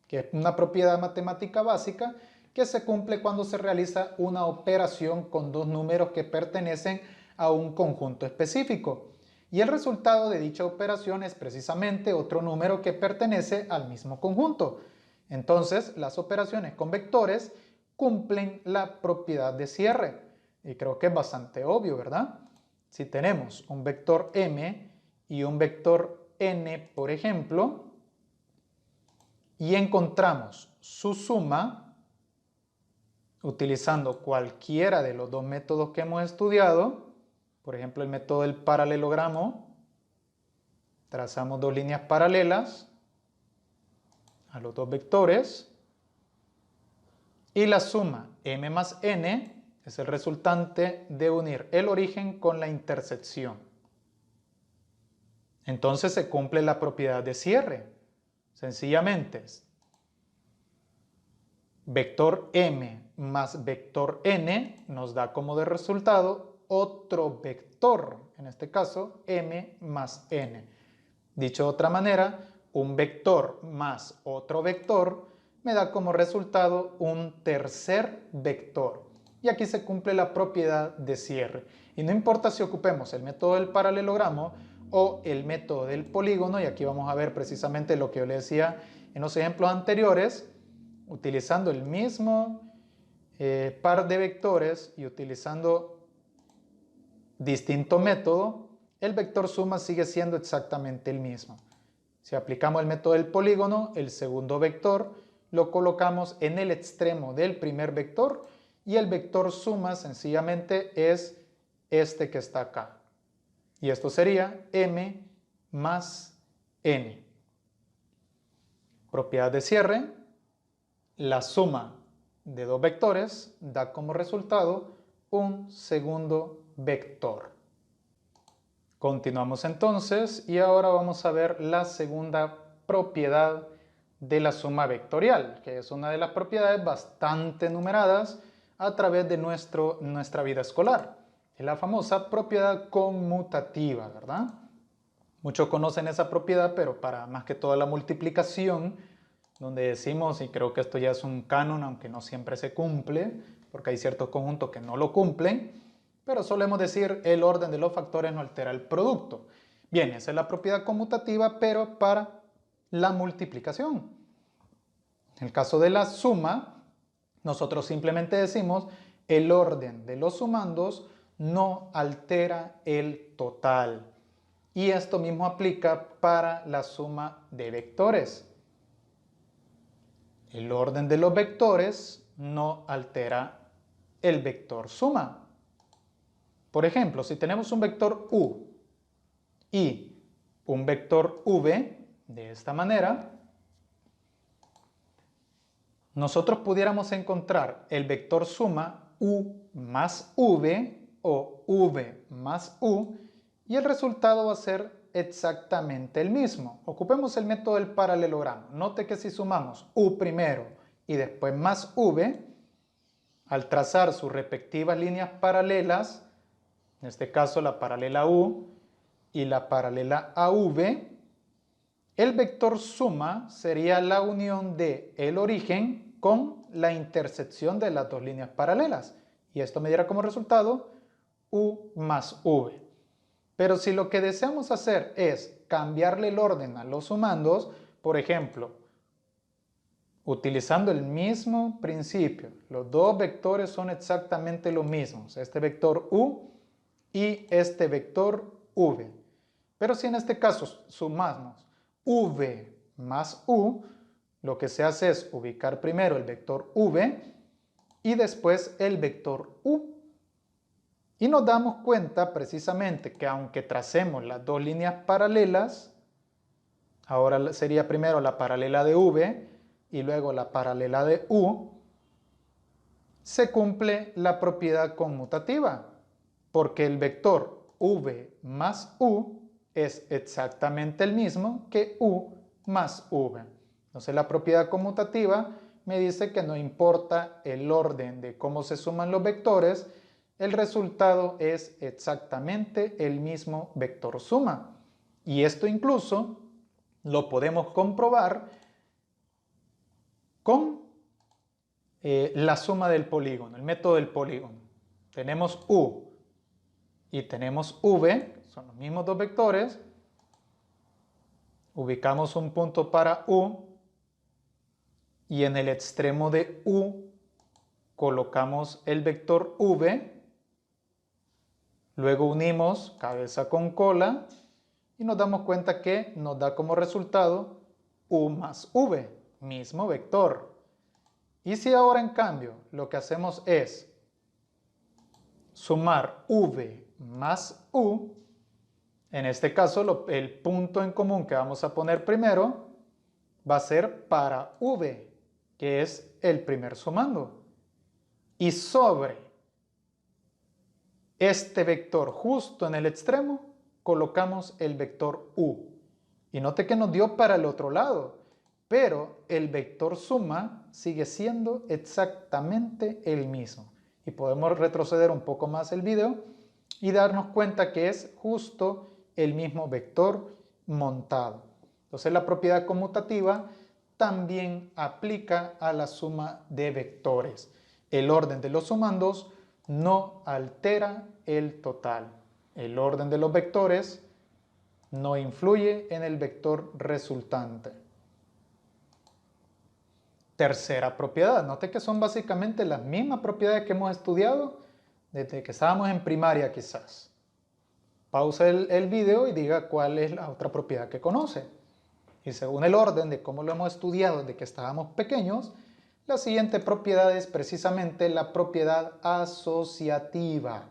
que es una propiedad matemática básica que se cumple cuando se realiza una operación con dos números que pertenecen a un conjunto específico. Y el resultado de dicha operación es precisamente otro número que pertenece al mismo conjunto. Entonces, las operaciones con vectores cumplen la propiedad de cierre. Y creo que es bastante obvio, ¿verdad? Si tenemos un vector m y un vector n, por ejemplo, y encontramos su suma, utilizando cualquiera de los dos métodos que hemos estudiado, por ejemplo el método del paralelogramo, trazamos dos líneas paralelas a los dos vectores, y la suma m más n es el resultante de unir el origen con la intersección. Entonces se cumple la propiedad de cierre. Sencillamente, vector m más vector n nos da como de resultado otro vector, en este caso m más n. Dicho de otra manera, un vector más otro vector me da como resultado un tercer vector. Y aquí se cumple la propiedad de cierre. Y no importa si ocupemos el método del paralelogramo o el método del polígono, y aquí vamos a ver precisamente lo que yo le decía en los ejemplos anteriores, utilizando el mismo par de vectores y utilizando distinto método, el vector suma sigue siendo exactamente el mismo. Si aplicamos el método del polígono, el segundo vector lo colocamos en el extremo del primer vector y el vector suma sencillamente es este que está acá. Y esto sería m más n. Propiedad de cierre: la suma de dos vectores da como resultado un segundo vector. Continuamos entonces y ahora vamos a ver la segunda propiedad de la suma vectorial, que es una de las propiedades bastante numeradas a través de nuestra vida escolar. Es la famosa propiedad conmutativa, ¿verdad? Muchos conocen esa propiedad, pero para más que todo la multiplicación, donde decimos, y creo que esto ya es un canon, aunque no siempre se cumple, porque hay ciertos conjuntos que no lo cumplen, pero solemos decir el orden de los factores no altera el producto. Bien, esa es la propiedad conmutativa, pero para la multiplicación. En el caso de la suma, nosotros simplemente decimos el orden de los sumandos no altera el total. Y esto mismo aplica para la suma de vectores. El orden de los vectores no altera el vector suma. Por ejemplo, si tenemos un vector u y un vector v, de esta manera, nosotros pudiéramos encontrar el vector suma u más v o v más u, y el resultado va a ser exactamente el mismo. Ocupemos el método del paralelogramo. Note que si sumamos u primero y después más v, al trazar sus respectivas líneas paralelas, en este caso la paralela u y la paralela AV, el vector suma sería la unión de el origen con la intersección de las dos líneas paralelas. Y esto me diera como resultado u más v. Pero si lo que deseamos hacer es cambiarle el orden a los sumandos, por ejemplo, utilizando el mismo principio, los dos vectores son exactamente los mismos, este vector u y este vector v. Pero si en este caso sumamos v más u, lo que se hace es ubicar primero el vector v y después el vector u. Y nos damos cuenta precisamente que aunque tracemos las dos líneas paralelas, ahora sería primero la paralela de v y luego la paralela de u, se cumple la propiedad conmutativa, porque el vector v más u es exactamente el mismo que u más v. Entonces la propiedad conmutativa me dice que no importa el orden de cómo se suman los vectores, el resultado es exactamente el mismo vector suma. Y esto incluso lo podemos comprobar con la suma del polígono, el método del polígono. Tenemos u y tenemos v, son los mismos dos vectores. Ubicamos un punto para u y en el extremo de u colocamos el vector v. Luego unimos cabeza con cola y nos damos cuenta que nos da como resultado u más v, mismo vector. Y si ahora en cambio lo que hacemos es sumar v más u, en este caso el punto en común que vamos a poner primero va a ser para v, que es el primer sumando. Y sobre este vector justo en el extremo colocamos el vector u. Y note que nos dio para el otro lado, pero el vector suma sigue siendo exactamente el mismo. Y podemos retroceder un poco más el video y darnos cuenta que es justo el mismo vector montado. Entonces la propiedad conmutativa también aplica a la suma de vectores. El orden de los sumandos no altera el total. El orden de los vectores no influye en el vector resultante. Tercera propiedad. Note que son básicamente las mismas propiedades que hemos estudiado desde que estábamos en primaria quizás. Pausa el video y diga cuál es la otra propiedad que conoce. Y según el orden de cómo lo hemos estudiado desde que estábamos pequeños, la siguiente propiedad es precisamente la propiedad asociativa.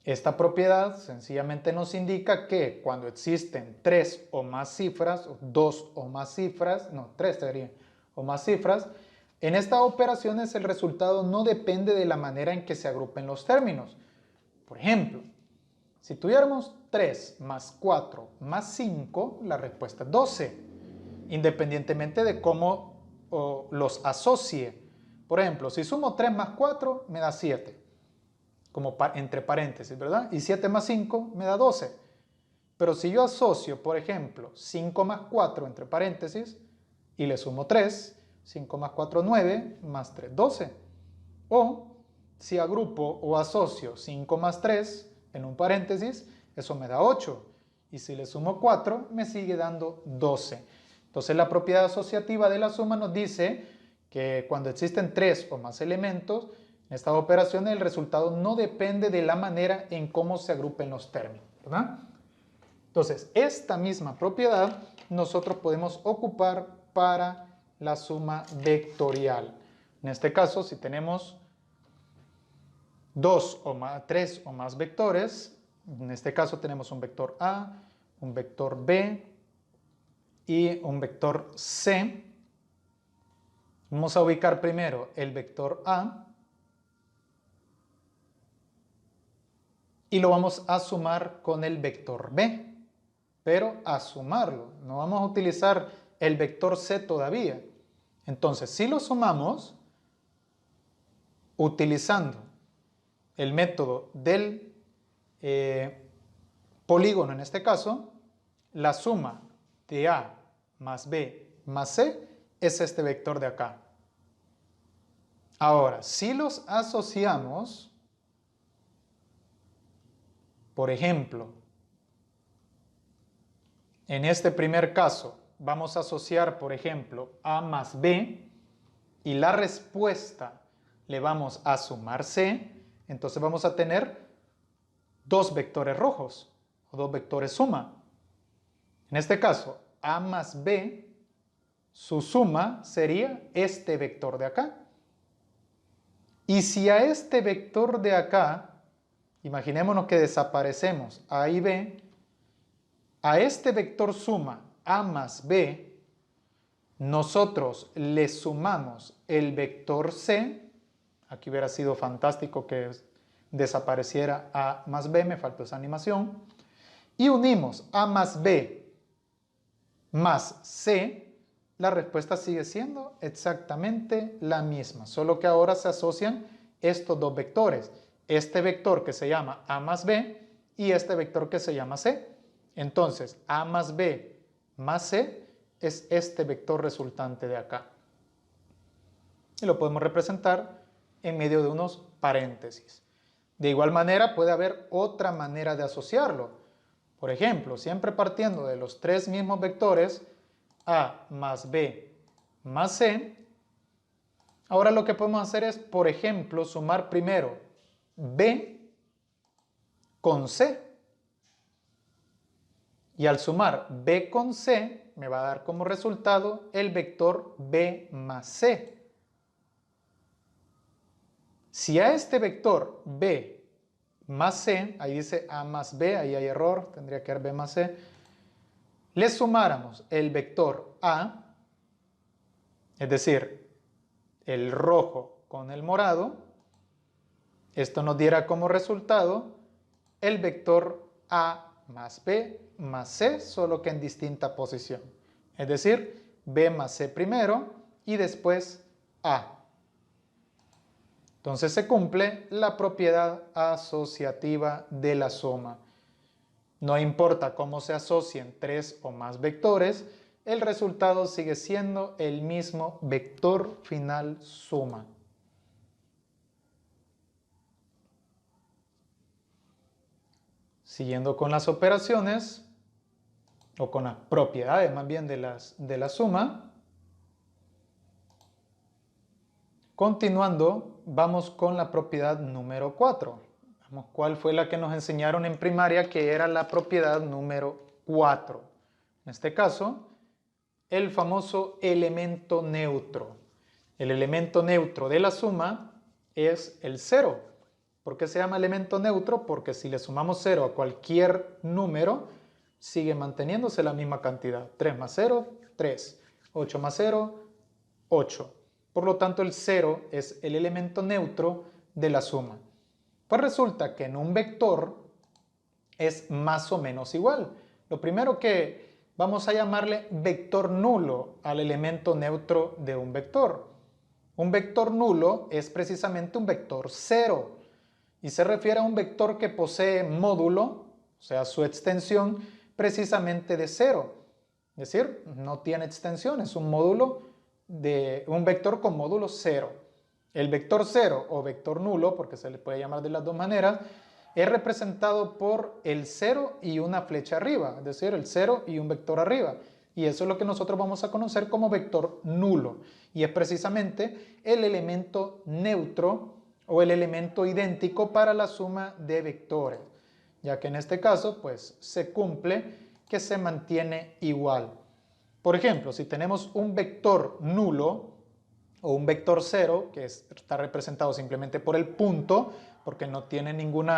Esta propiedad sencillamente nos indica que cuando existen tres o más cifras, o dos o más cifras, no, tres sería, o más cifras, en estas operaciones el resultado no depende de la manera en que se agrupen los términos. Por ejemplo, si tuviéramos 3 más 4 más 5, la respuesta es 12, independientemente de cómo los asocie. Por ejemplo, si sumo 3 más 4 me da 7, como entre paréntesis, ¿verdad? Y 7 más 5 me da 12. Pero si yo asocio, por ejemplo, 5 más 4 entre paréntesis y le sumo 3, 5 más 4, 9, más 3, 12. O si agrupo o asocio 5 más 3 en un paréntesis, eso me da 8. Y si le sumo 4, me sigue dando 12. Entonces la propiedad asociativa de la suma nos dice que cuando existen 3 o más elementos, en estas operaciones el resultado no depende de la manera en cómo se agrupen los términos, ¿verdad? Entonces, esta misma propiedad nosotros podemos ocupar para la suma vectorial. En este caso, si tenemos 3 o más vectores, en este caso tenemos un vector A, un vector B y un vector C. Vamos a ubicar primero el vector A y lo vamos a sumar con el vector B, pero a sumarlo, no vamos a utilizar el vector C todavía. Entonces, si lo sumamos utilizando el método del polígono, en este caso, la suma de A más B más C es este vector de acá. Ahora, si los asociamos, por ejemplo, en este primer caso, vamos a asociar, por ejemplo, A más B y la respuesta le vamos a sumar C, entonces vamos a tener dos vectores rojos o dos vectores suma. En este caso, A más B, su suma sería este vector de acá. Y si a este vector de acá, imaginémonos que desaparecemos A y B, a este vector suma A más B, nosotros le sumamos el vector C, aquí hubiera sido fantástico que desapareciera A más B, me faltó esa animación, y unimos A más B más C, la respuesta sigue siendo exactamente la misma, solo que ahora se asocian estos dos vectores, este vector que se llama A más B y este vector que se llama C. Entonces, A más B más C es este vector resultante de acá. Y lo podemos representar en medio de unos paréntesis. De igual manera, puede haber otra manera de asociarlo. Por ejemplo, siempre partiendo de los tres mismos vectores, A más B más C, ahora lo que podemos hacer es, por ejemplo, sumar primero B con C. Y al sumar B con C, me va a dar como resultado el vector B más C. Si a este vector B más C, ahí dice A más B, ahí hay error, tendría que haber B más C, le sumáramos el vector A, es decir, el rojo con el morado, esto nos diera como resultado el vector A más B más C, solo que en distinta posición. Es decir, B más C primero y después A. Entonces se cumple la propiedad asociativa de la suma. No importa cómo se asocien tres o más vectores, el resultado sigue siendo el mismo vector final suma. Siguiendo con las operaciones, o con las propiedades más bien de la suma, continuando, vamos con la propiedad número 4. Vamos, ¿cuál fue la que nos enseñaron en primaria que era la propiedad número 4? En este caso, el famoso elemento neutro. El elemento neutro de la suma es el 0. ¿Por qué se llama elemento neutro? Porque si le sumamos 0 a cualquier número, sigue manteniéndose la misma cantidad. 3 más 0, 3. 8 más 0, 8. Por lo tanto, el 0 es el elemento neutro de la suma. Pues resulta que en un vector es más o menos igual. Lo primero que vamos a llamarle vector nulo al elemento neutro de un vector. Un vector nulo es precisamente un vector 0 y se refiere a un vector que posee módulo, o sea, su extensión precisamente de 0. Es decir, no tiene extensión, es un módulo de un vector con módulo 0. El vector 0 o vector nulo, porque se le puede llamar de las dos maneras, es representado por el 0 y una flecha arriba, es decir, el 0 y un vector arriba. Y eso es lo que nosotros vamos a conocer como vector nulo. Y es precisamente el elemento neutro o el elemento idéntico para la suma de vectores, ya que en este caso pues se cumple que se mantiene igual. Por ejemplo, si tenemos un vector nulo o un vector 0, que está representado simplemente por el punto, porque no tiene ningún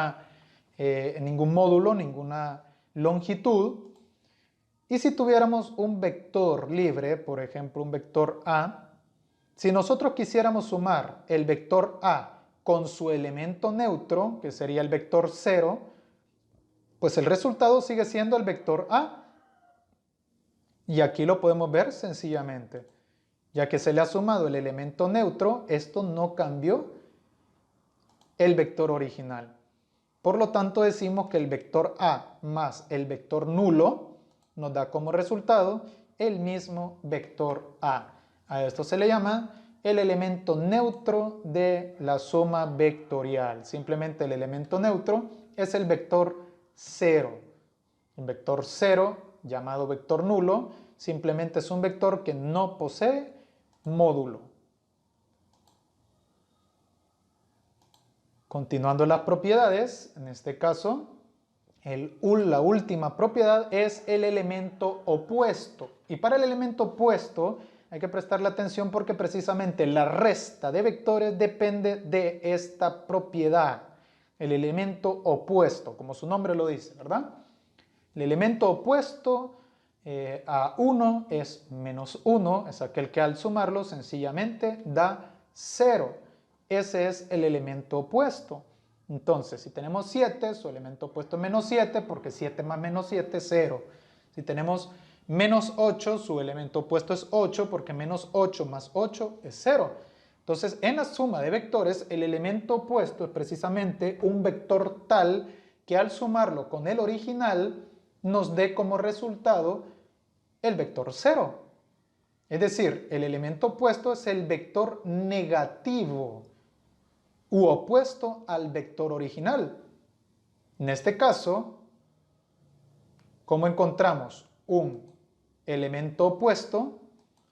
módulo, ninguna longitud, y si tuviéramos un vector libre, por ejemplo un vector A, si nosotros quisiéramos sumar el vector A con su elemento neutro, que sería el vector 0, pues el resultado sigue siendo el vector A. Y aquí lo podemos ver sencillamente. Ya que se le ha sumado el elemento neutro, esto no cambió el vector original. Por lo tanto, decimos que el vector A más el vector nulo nos da como resultado el mismo vector A. A esto se le llama el elemento neutro de la suma vectorial. Simplemente el elemento neutro es el vector 0. El vector 0, llamado vector nulo, simplemente es un vector que no posee módulo. Continuando las propiedades, en este caso, la última propiedad es el elemento opuesto. Y para el elemento opuesto hay que prestarle atención porque precisamente la resta de vectores depende de esta propiedad. El elemento opuesto, como su nombre lo dice, ¿verdad? El elemento opuesto a 1 es menos 1, es aquel que al sumarlo sencillamente da 0. Ese es el elemento opuesto. Entonces, si tenemos 7, su elemento opuesto es menos 7, porque 7 más menos 7 es 0. Si tenemos menos 8, su elemento opuesto es 8, porque menos 8 más 8 es 0. Entonces, en la suma de vectores, el elemento opuesto es precisamente un vector tal que al sumarlo con el original nos dé como resultado el vector 0. Es decir, el elemento opuesto es el vector negativo u opuesto al vector original. En este caso, ¿cómo encontramos un elemento opuesto?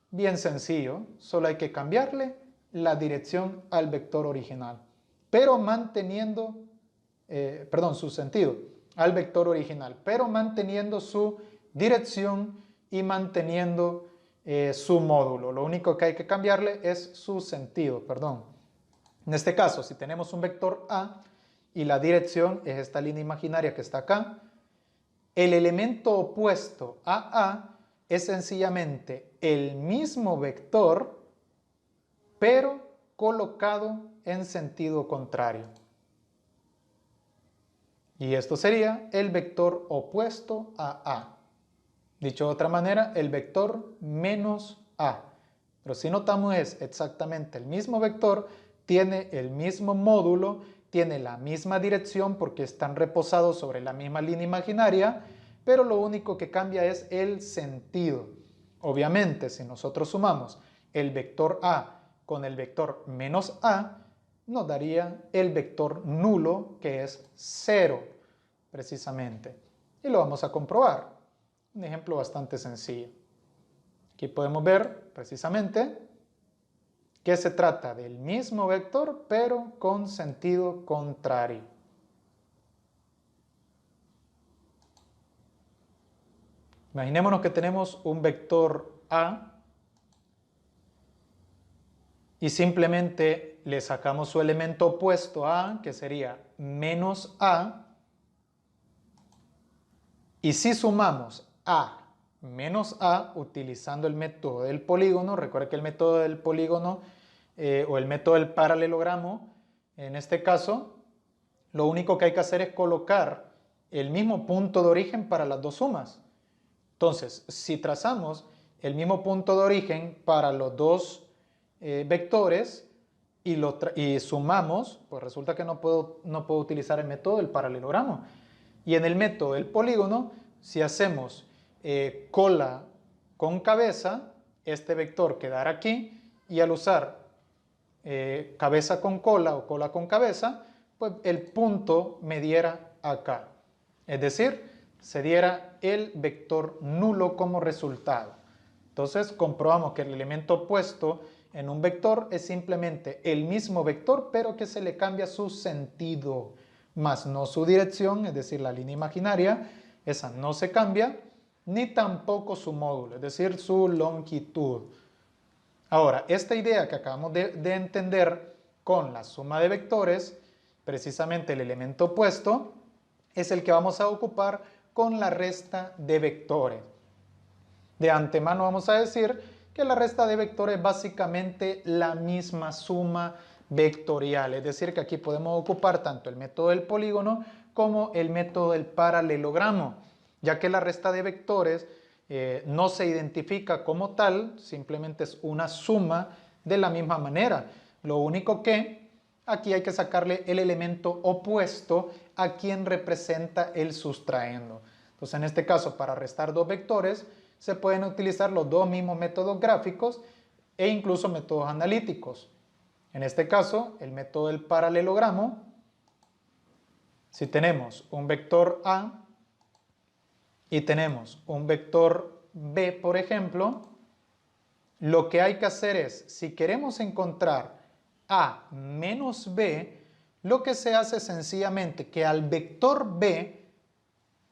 Bien sencillo, solo hay que cambiarle la dirección al vector original, pero manteniendo, su sentido al vector original, pero manteniendo su dirección y manteniendo su módulo. Lo único que hay que cambiarle es su sentido, En este caso, si tenemos un vector A y la dirección es esta línea imaginaria que está acá, el elemento opuesto a A es sencillamente el mismo vector, pero colocado en sentido contrario. Y esto sería el vector opuesto a A. Dicho de otra manera, el vector menos A. Pero si notamos es exactamente el mismo vector, tiene el mismo módulo, tiene la misma dirección porque están reposados sobre la misma línea imaginaria, pero lo único que cambia es el sentido. Obviamente, si nosotros sumamos el vector A con el vector menos A, nos daría el vector nulo, que es 0, precisamente. Y lo vamos a comprobar. Un ejemplo bastante sencillo. Aquí podemos ver, precisamente, que se trata del mismo vector, pero con sentido contrario. Imaginémonos que tenemos un vector A y simplemente le sacamos su elemento opuesto a A, que sería menos A. Y si sumamos A menos A utilizando el método del polígono, recuerda que el método del polígono o el método del paralelogramo, en este caso, lo único que hay que hacer es colocar el mismo punto de origen para las dos sumas. Entonces, si trazamos el mismo punto de origen para los dos vectores y sumamos, pues resulta que no puedo utilizar el método del paralelogramo. Y en el método del polígono, si hacemos cola con cabeza, este vector quedará aquí, y al usar cabeza con cola o cola con cabeza, pues el punto me diera acá. Es decir, se diera el vector nulo como resultado. Entonces comprobamos que el elemento opuesto en un vector es simplemente el mismo vector, pero que se le cambia su sentido, más no su dirección, es decir, la línea imaginaria, esa no se cambia, ni tampoco su módulo, es decir, su longitud. Ahora, esta idea que acabamos de entender con la suma de vectores, precisamente el elemento opuesto, es el que vamos a ocupar con la resta de vectores. De antemano vamos a decir que la resta de vectores es básicamente la misma suma vectorial, es decir, que aquí podemos ocupar tanto el método del polígono como el método del paralelogramo, ya que la resta de vectores no se identifica como tal, simplemente es una suma de la misma manera. Lo único que aquí hay que sacarle el elemento opuesto a quien representa el sustraendo. Entonces, en este caso, para restar dos vectores, se pueden utilizar los dos mismos métodos gráficos e incluso métodos analíticos. En este caso, el método del paralelogramo, si tenemos un vector A y tenemos un vector B, por ejemplo, lo que hay que hacer es, si queremos encontrar A menos B, lo que se hace es sencillamente que al vector B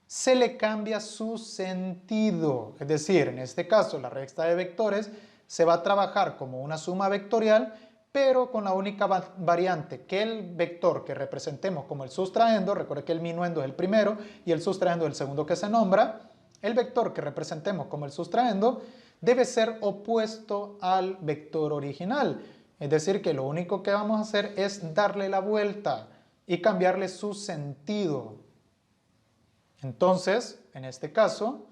se le cambia su sentido. Es decir, en este caso la resta de vectores se va a trabajar como una suma vectorial, pero con la única variante que el vector que representemos como el sustraendo, recuerda que el minuendo es el primero y el sustraendo es el segundo que se nombra, el vector que representemos como el sustraendo debe ser opuesto al vector original. Es decir, que lo único que vamos a hacer es darle la vuelta y cambiarle su sentido. Entonces, en este caso,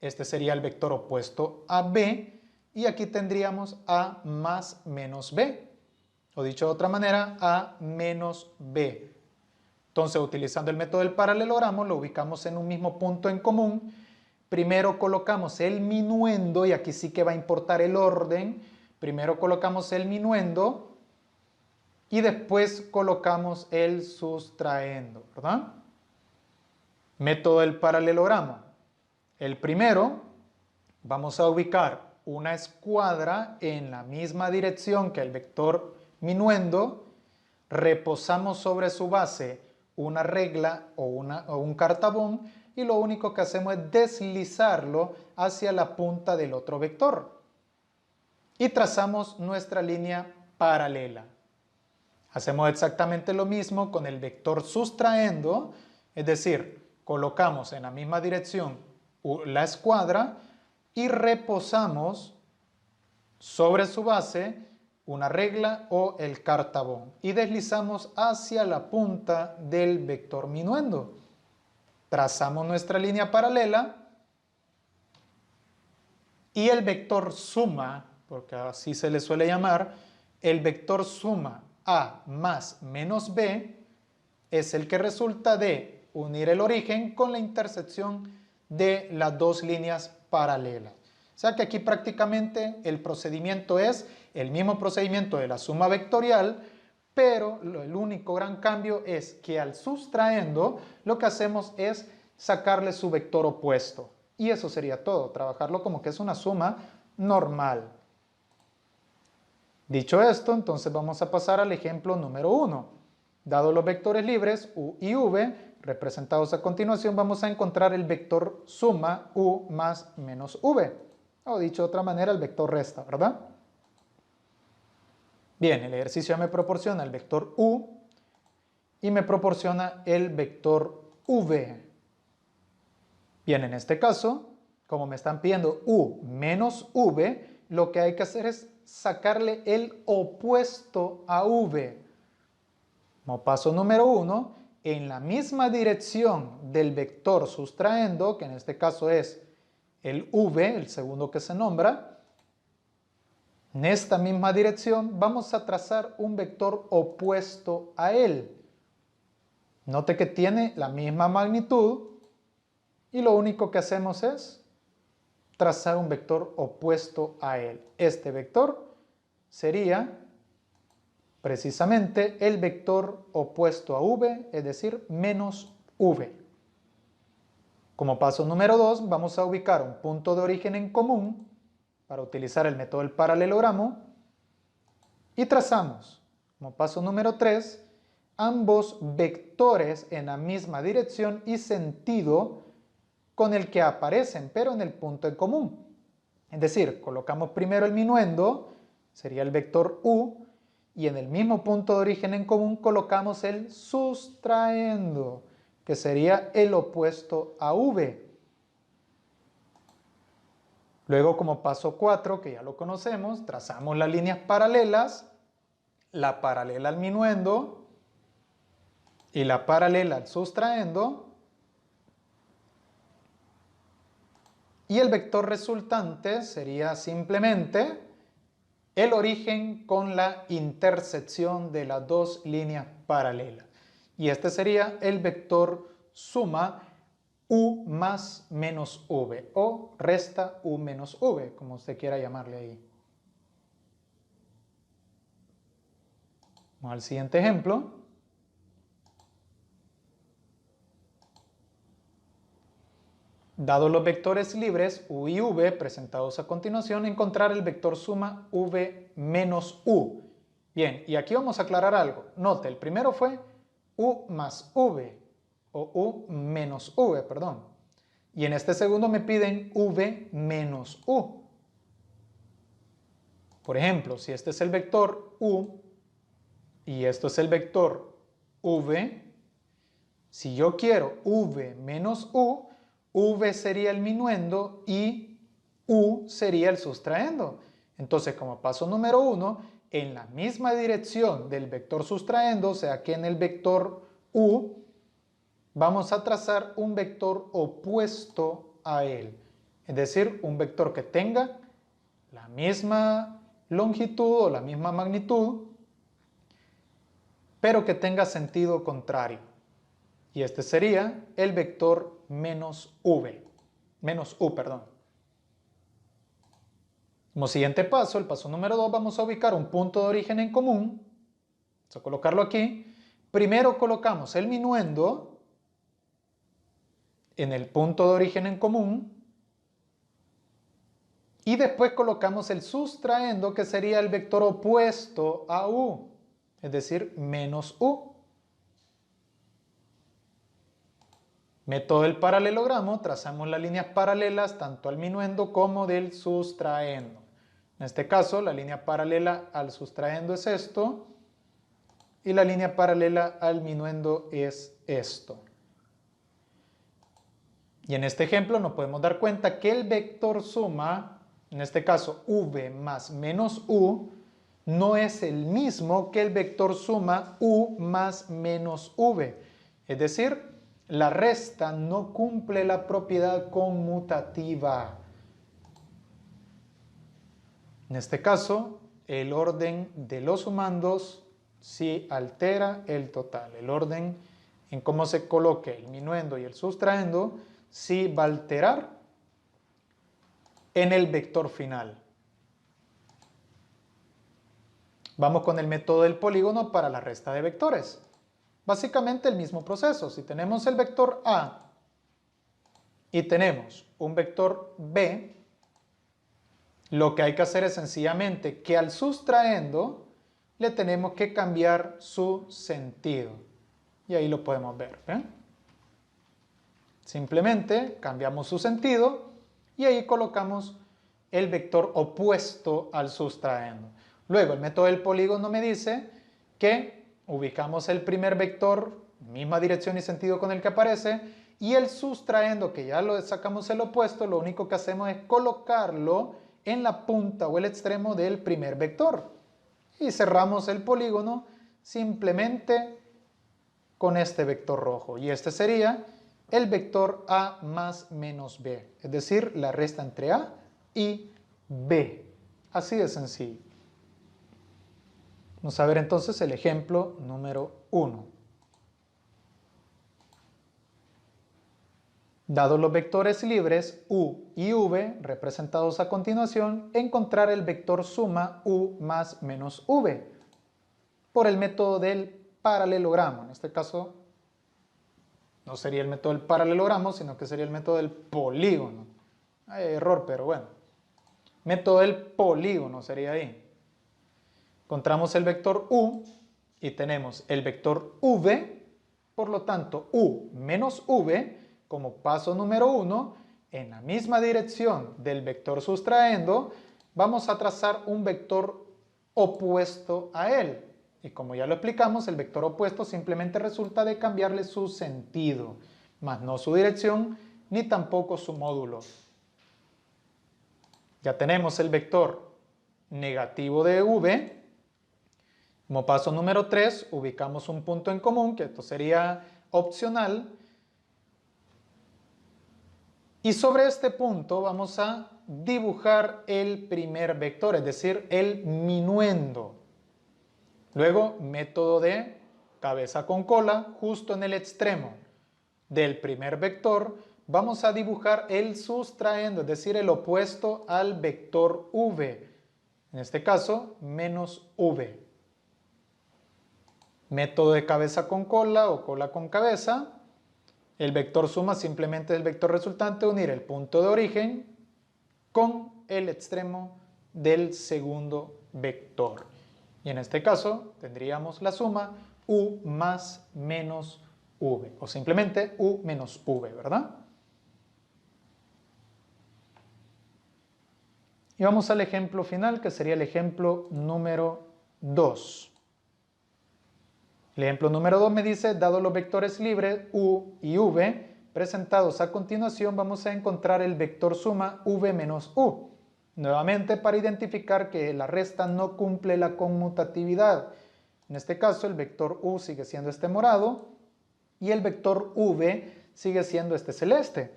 este sería el vector opuesto a B y aquí tendríamos A más menos B, o dicho de otra manera, A menos B. Entonces, utilizando el método del paralelogramo, lo ubicamos en un mismo punto en común. Primero colocamos el minuendo, y aquí sí que va a importar el orden. Primero colocamos el minuendo y después colocamos el sustraendo, ¿verdad? Método del paralelogramo. El primero, vamos a ubicar una escuadra en la misma dirección que el vector minuendo, reposamos sobre su base una regla o un cartabón y lo único que hacemos es deslizarlo hacia la punta del otro vector y trazamos nuestra línea paralela. Hacemos exactamente lo mismo con el vector sustraendo, es decir, colocamos en la misma dirección la escuadra y reposamos sobre su base una regla o el cartabón y deslizamos hacia la punta del vector minuendo. Trazamos nuestra línea paralela y el vector suma, porque así se le suele llamar, el vector suma A más menos B es el que resulta de unir el origen con la intersección de las dos líneas paralelas. O sea que aquí prácticamente el procedimiento es el mismo procedimiento de la suma vectorial, pero el único gran cambio es que al sustraendo lo que hacemos es sacarle su vector opuesto. Y eso sería todo, trabajarlo como que es una suma normal. Dicho esto, entonces vamos a pasar al ejemplo número 1. Dado los vectores libres u y v, representados a continuación, vamos a encontrar el vector suma u más menos v. O dicho de otra manera, el vector resta, ¿verdad? Bien, el ejercicio me proporciona el vector u y me proporciona el vector v. Bien, en este caso, como me están pidiendo u menos v, lo que hay que hacer es sacarle el opuesto a v. Como paso número 1, en la misma dirección del vector sustraendo, que en este caso es el v, el segundo que se nombra, en esta misma dirección vamos a trazar un vector opuesto a él. Note que tiene la misma magnitud y lo único que hacemos es trazar un vector opuesto a él. Este vector sería precisamente el vector opuesto a v, es decir, menos v. Como paso número 2, vamos a ubicar un punto de origen en común para utilizar el método del paralelogramo y trazamos, como paso número 3, ambos vectores en la misma dirección y sentido con el que aparecen, pero en el punto en común. Es decir, colocamos primero el minuendo, sería el vector u, y en el mismo punto de origen en común colocamos el sustraendo, que sería el opuesto a v. Luego, como paso 4, que ya lo conocemos, trazamos las líneas paralelas, la paralela al minuendo y la paralela al sustraendo, y el vector resultante sería simplemente el origen con la intersección de las dos líneas paralelas. Y este sería el vector suma u más menos v o resta u menos v, como usted quiera llamarle ahí. Vamos al siguiente ejemplo. Dados los vectores libres u y v presentados a continuación, encontrar el vector suma v menos u. Bien, y aquí vamos a aclarar algo. Note, el primero fue u más v, o u menos v, perdón. Y en este segundo me piden v menos u. Por ejemplo, si este es el vector u y esto es el vector v, si yo quiero v menos u, v sería el minuendo y u sería el sustraendo. Entonces, como paso número 1, en la misma dirección del vector sustraendo, o sea que en el vector u, vamos a trazar un vector opuesto a él. Es decir, un vector que tenga la misma longitud o la misma magnitud, pero que tenga sentido contrario. Y este sería el vector menos u, perdón. Como siguiente paso, el paso número 2, vamos a ubicar un punto de origen en común. Vamos a colocarlo aquí. Primero colocamos el minuendo en el punto de origen en común y después colocamos el sustraendo, que sería el vector opuesto a u, es decir, menos u. Método del paralelogramo, trazamos las líneas paralelas tanto al minuendo como del sustraendo. En este caso, la línea paralela al sustraendo es esto y la línea paralela al minuendo es esto. Y en este ejemplo nos podemos dar cuenta que el vector suma, en este caso v más menos u, no es el mismo que el vector suma u más menos v. Es decir, la resta no cumple la propiedad conmutativa. En este caso, el orden de los sumandos sí altera el total. El orden en cómo se coloque el minuendo y el sustraendo sí va a alterar en el vector final. Vamos con el método del polígono para la resta de vectores. Básicamente el mismo proceso. Si tenemos el vector A y tenemos un vector B, lo que hay que hacer es sencillamente que al sustraendo le tenemos que cambiar su sentido. Y ahí lo podemos ver. Simplemente cambiamos su sentido y ahí colocamos el vector opuesto al sustraendo. Luego el método del polígono me dice que ubicamos el primer vector, misma dirección y sentido con el que aparece, y el sustraendo, que ya lo sacamos el opuesto, lo único que hacemos es colocarlo en la punta o el extremo del primer vector. Y cerramos el polígono simplemente con este vector rojo. Y este sería el vector A más menos B, es decir, la resta entre A y B. Así de sencillo. Vamos a ver entonces el ejemplo número 1. Dados los vectores libres U y V representados a continuación, encontrar el vector suma U más menos V por el método del paralelogramo. En este caso no sería el método del paralelogramo, sino que sería el método del polígono. Hay error, pero bueno. Método del polígono sería ahí. Encontramos el vector U y tenemos el vector V, por lo tanto U menos V como paso número 1, en la misma dirección del vector sustraendo, vamos a trazar un vector opuesto a él. Y como ya lo explicamos, el vector opuesto simplemente resulta de cambiarle su sentido, más no su dirección ni tampoco su módulo. Ya tenemos el vector negativo de V. Como paso número 3, ubicamos un punto en común, que esto sería opcional. Y sobre este punto vamos a dibujar el primer vector, es decir, el minuendo. Luego, método de cabeza con cola, justo en el extremo del primer vector, vamos a dibujar el sustraendo, es decir, el opuesto al vector V. En este caso, menos V. Método de cabeza con cola o cola con cabeza. El vector suma simplemente es el vector resultante, unir el punto de origen con el extremo del segundo vector. Y en este caso tendríamos la suma U más menos V, o simplemente U menos V, ¿verdad? Y vamos al ejemplo final, que sería el ejemplo número 2. El ejemplo número 2 me dice, dado los vectores libres U y V presentados a continuación, vamos a encontrar el vector suma V menos U. Nuevamente para identificar que la resta no cumple la conmutatividad. En este caso el vector U sigue siendo este morado y el vector V sigue siendo este celeste.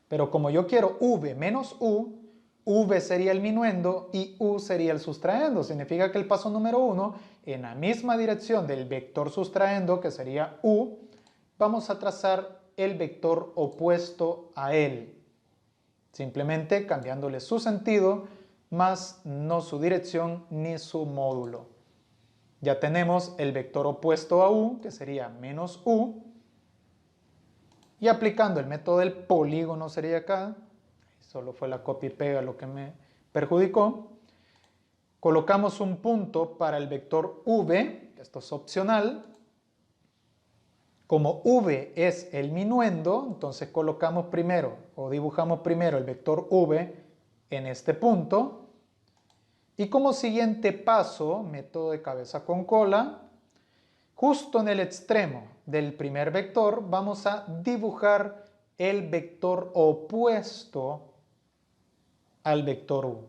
Pero como yo quiero V menos U, V sería el minuendo y U sería el sustraendo. Significa que el paso número 1, en la misma dirección del vector sustraendo, que sería U, vamos a trazar el vector opuesto a él. Simplemente cambiándole su sentido, más no su dirección ni su módulo. Ya tenemos el vector opuesto a U, que sería menos U. Y aplicando el método del polígono sería acá, solo fue la copia y pega lo que me perjudicó. Colocamos un punto para el vector V, esto es opcional. Como V es el minuendo, entonces colocamos primero o dibujamos primero el vector V en este punto. Y como siguiente paso, método de cabeza con cola, justo en el extremo del primer vector vamos a dibujar el vector opuesto al vector U.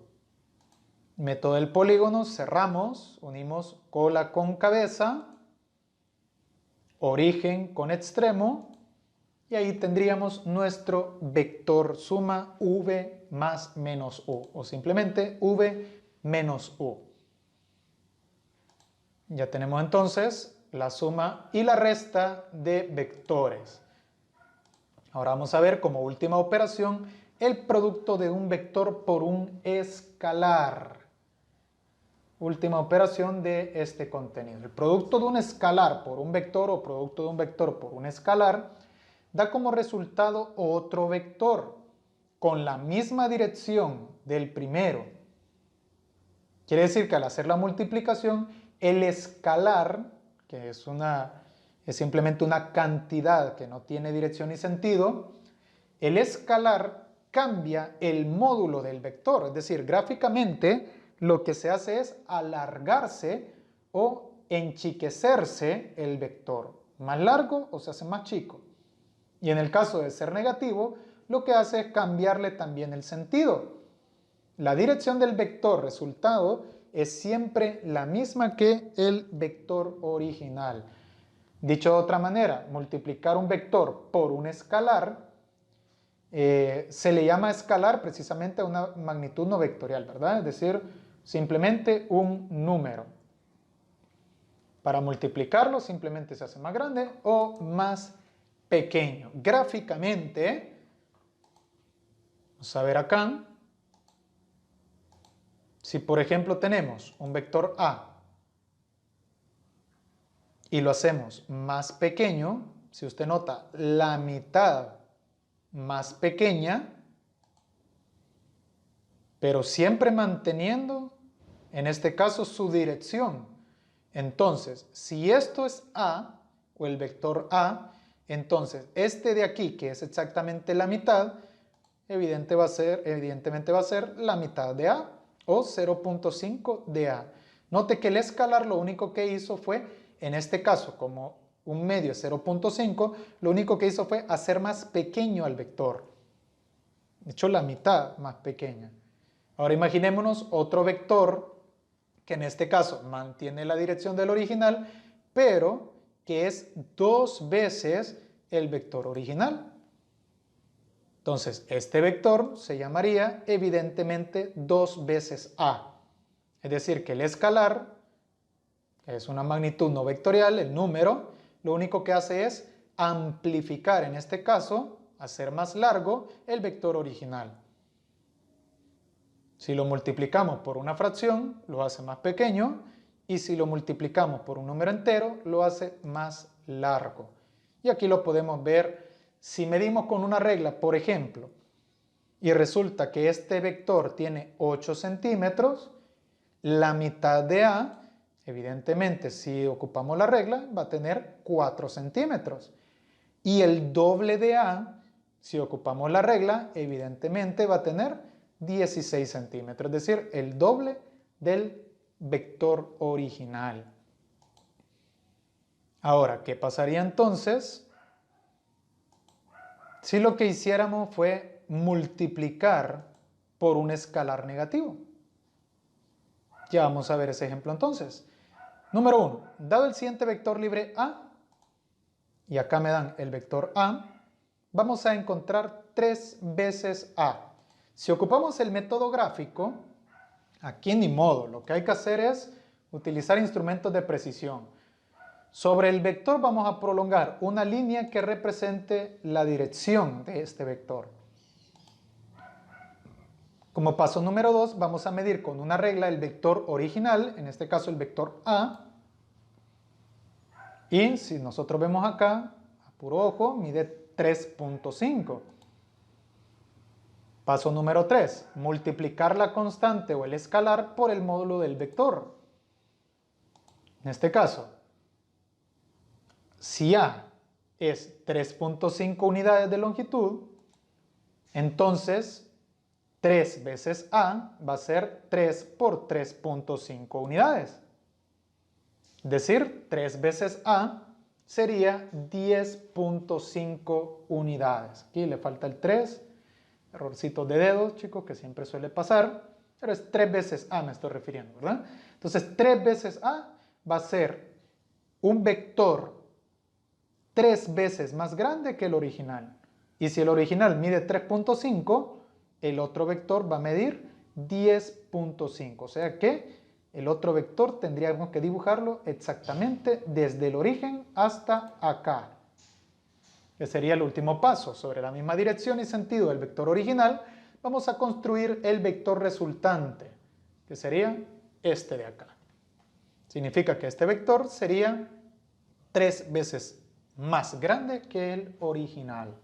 Método del polígono, cerramos, unimos cola con cabeza, origen con extremo, y ahí tendríamos nuestro vector suma V más menos U, o simplemente V menos U. Ya tenemos entonces la suma y la resta de vectores. Ahora vamos a ver como última operación el producto de un vector por un escalar. Última operación de este contenido. El producto de un escalar por un vector o producto de un vector por un escalar da como resultado otro vector con la misma dirección del primero. Quiere decir que al hacer la multiplicación, el escalar, que es simplemente una cantidad que no tiene dirección ni sentido, el escalar cambia el módulo del vector. Es decir, gráficamente lo que se hace es alargarse o enchiquecerse el vector. Más largo o se hace más chico. Y en el caso de ser negativo, lo que hace es cambiarle también el sentido. La dirección del vector resultado es siempre la misma que el vector original. Dicho de otra manera, multiplicar un vector por un escalar se le llama escalar precisamente a una magnitud no vectorial, ¿verdad? Es decir, simplemente un número. Para multiplicarlo simplemente se hace más grande o más pequeño. Gráficamente, vamos a ver acá, si por ejemplo tenemos un vector A y lo hacemos más pequeño, si usted nota la mitad más pequeña, pero siempre manteniendo, en este caso, su dirección. Entonces, si esto es A, o el vector A, entonces este de aquí, que es exactamente la mitad, evidentemente va a ser la mitad de A, o 0.5 de A. Note que el escalar lo único que hizo fue, en este caso, como un medio es 0.5, lo único que hizo fue hacer más pequeño al vector. De hecho, la mitad más pequeña. Ahora imaginémonos otro vector que en este caso mantiene la dirección del original, pero que es 2 veces el vector original. Entonces, este vector se llamaría evidentemente 2 veces A. Es decir, que el escalar, que es una magnitud no vectorial, el número, lo único que hace es amplificar, en este caso, hacer más largo el vector original. Si lo multiplicamos por una fracción, lo hace más pequeño, y si lo multiplicamos por un número entero, lo hace más largo. Y aquí lo podemos ver si medimos con una regla, por ejemplo, y resulta que este vector tiene 8 centímetros, la mitad de A, evidentemente si ocupamos la regla, va a tener 4 centímetros. Y el doble de A, si ocupamos la regla, evidentemente va a tener 16 centímetros, es decir, el doble del vector original. Ahora, ¿qué pasaría entonces si lo que hiciéramos fue multiplicar por un escalar negativo? Ya vamos a ver ese ejemplo entonces. Número 1, dado el siguiente vector libre A, y acá me dan el vector A, vamos a encontrar 3 veces A. Si ocupamos el método gráfico, aquí ni modo, lo que hay que hacer es utilizar instrumentos de precisión. Sobre el vector vamos a prolongar una línea que represente la dirección de este vector. Como paso número 2, vamos a medir con una regla el vector original, en este caso el vector A. Y si nosotros vemos acá, a puro ojo, mide 3.5. Paso número 3, multiplicar la constante o el escalar por el módulo del vector. En este caso, si A es 3.5 unidades de longitud, entonces 3 veces A va a ser 3 por 3.5 unidades. Es decir, 3 veces A sería 10.5 unidades. Aquí le falta el 3. Errorcitos de dedos, chicos, que siempre suele pasar, pero es 3 veces A me estoy refiriendo, ¿verdad? Entonces, 3 veces A va a ser un vector 3 veces más grande que el original. Y si el original mide 3.5, el otro vector va a medir 10.5. O sea que el otro vector tendríamos que dibujarlo exactamente desde el origen hasta acá, que sería el último paso. Sobre la misma dirección y sentido del vector original, vamos a construir el vector resultante, que sería este de acá. Significa que este vector sería 3 veces más grande que el original.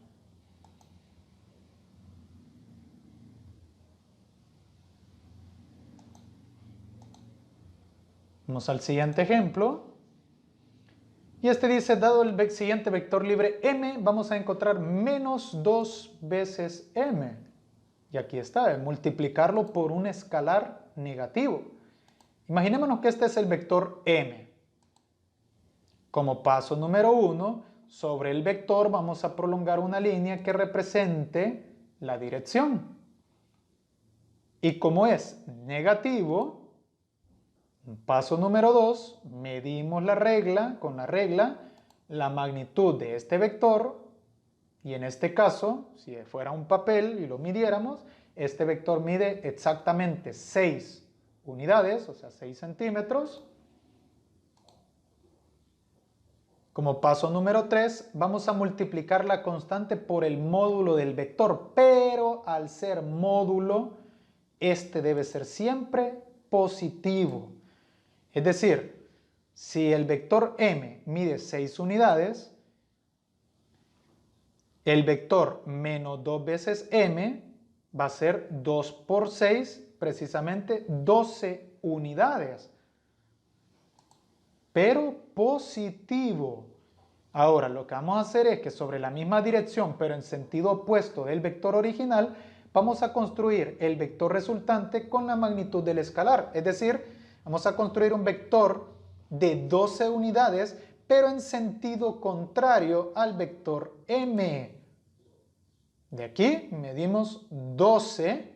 Vamos al siguiente ejemplo. Y este dice, dado el siguiente vector libre m, vamos a encontrar menos 2 veces m. Y aquí está, multiplicarlo por un escalar negativo. Imaginémonos que este es el vector m. Como paso número 1, sobre el vector vamos a prolongar una línea que represente la dirección. Y como es negativo, paso número 2, medimos con la regla la magnitud de este vector, y en este caso, si fuera un papel y lo midiéramos, este vector mide exactamente 6 unidades, o sea 6 centímetros. Como paso número 3, vamos a multiplicar la constante por el módulo del vector, pero al ser módulo, este debe ser siempre positivo. Es decir, si el vector m mide 6 unidades, el vector menos 2 veces m va a ser 2 por 6, precisamente 12 unidades. Pero positivo. Ahora, lo que vamos a hacer es que sobre la misma dirección, pero en sentido opuesto del vector original, vamos a construir el vector resultante con la magnitud del escalar. Es decir, vamos a construir un vector de 12 unidades, pero en sentido contrario al vector m. De aquí medimos 12.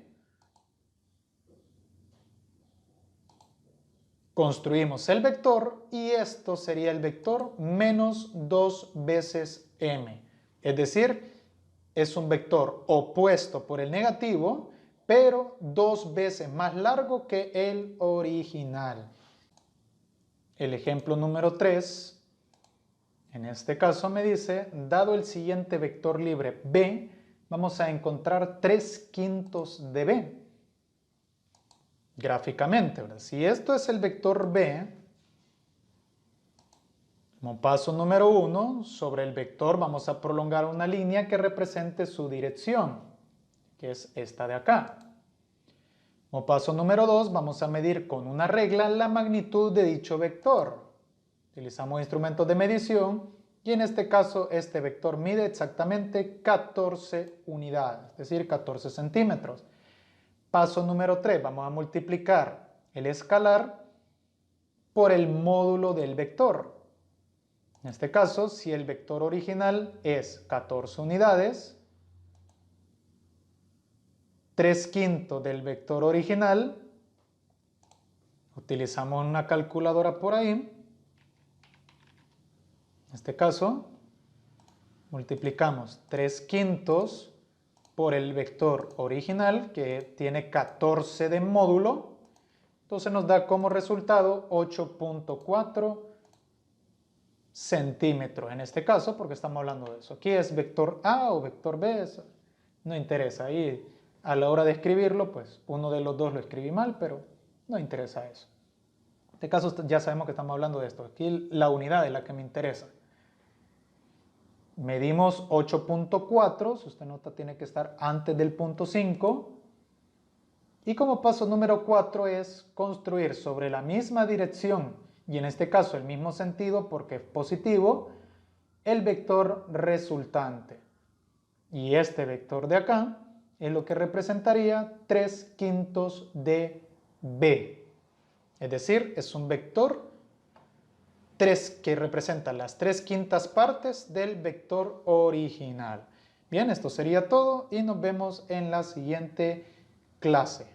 Construimos el vector y esto sería el vector menos 2 veces m. Es decir, es un vector opuesto por el negativo, pero 2 veces más largo que el original. El ejemplo número 3, en este caso me dice, dado el siguiente vector libre b, vamos a encontrar 3/5 de b. Gráficamente, ¿verdad? Si esto es el vector b, como paso número 1, sobre el vector vamos a prolongar una línea que represente su dirección, que es esta de acá. Como paso número 2, vamos a medir con una regla la magnitud de dicho vector. Utilizamos instrumentos de medición y en este caso este vector mide exactamente 14 unidades, es decir, 14 centímetros. Paso número 3, vamos a multiplicar el escalar por el módulo del vector. En este caso, si el vector original es 14 unidades, 3/5 del vector original, utilizamos una calculadora por ahí. En este caso, multiplicamos 3/5 por el vector original, que tiene 14 de módulo. Entonces nos da como resultado 8.4 centímetros en este caso, porque estamos hablando de eso. Aquí es vector A o vector B, eso no interesa. Ahí a la hora de escribirlo, pues uno de los dos lo escribí mal, pero no interesa eso. En este caso ya sabemos que estamos hablando de esto. Aquí la unidad es la que me interesa. Medimos 8.4, si usted nota tiene que estar antes del punto 5. Y como paso número 4 es construir sobre la misma dirección, y en este caso el mismo sentido porque es positivo, el vector resultante. Y este vector de acá es lo que representaría 3/5 de b. Es decir, es un vector que representa las 3/5 partes del vector original. Bien, esto sería todo y nos vemos en la siguiente clase.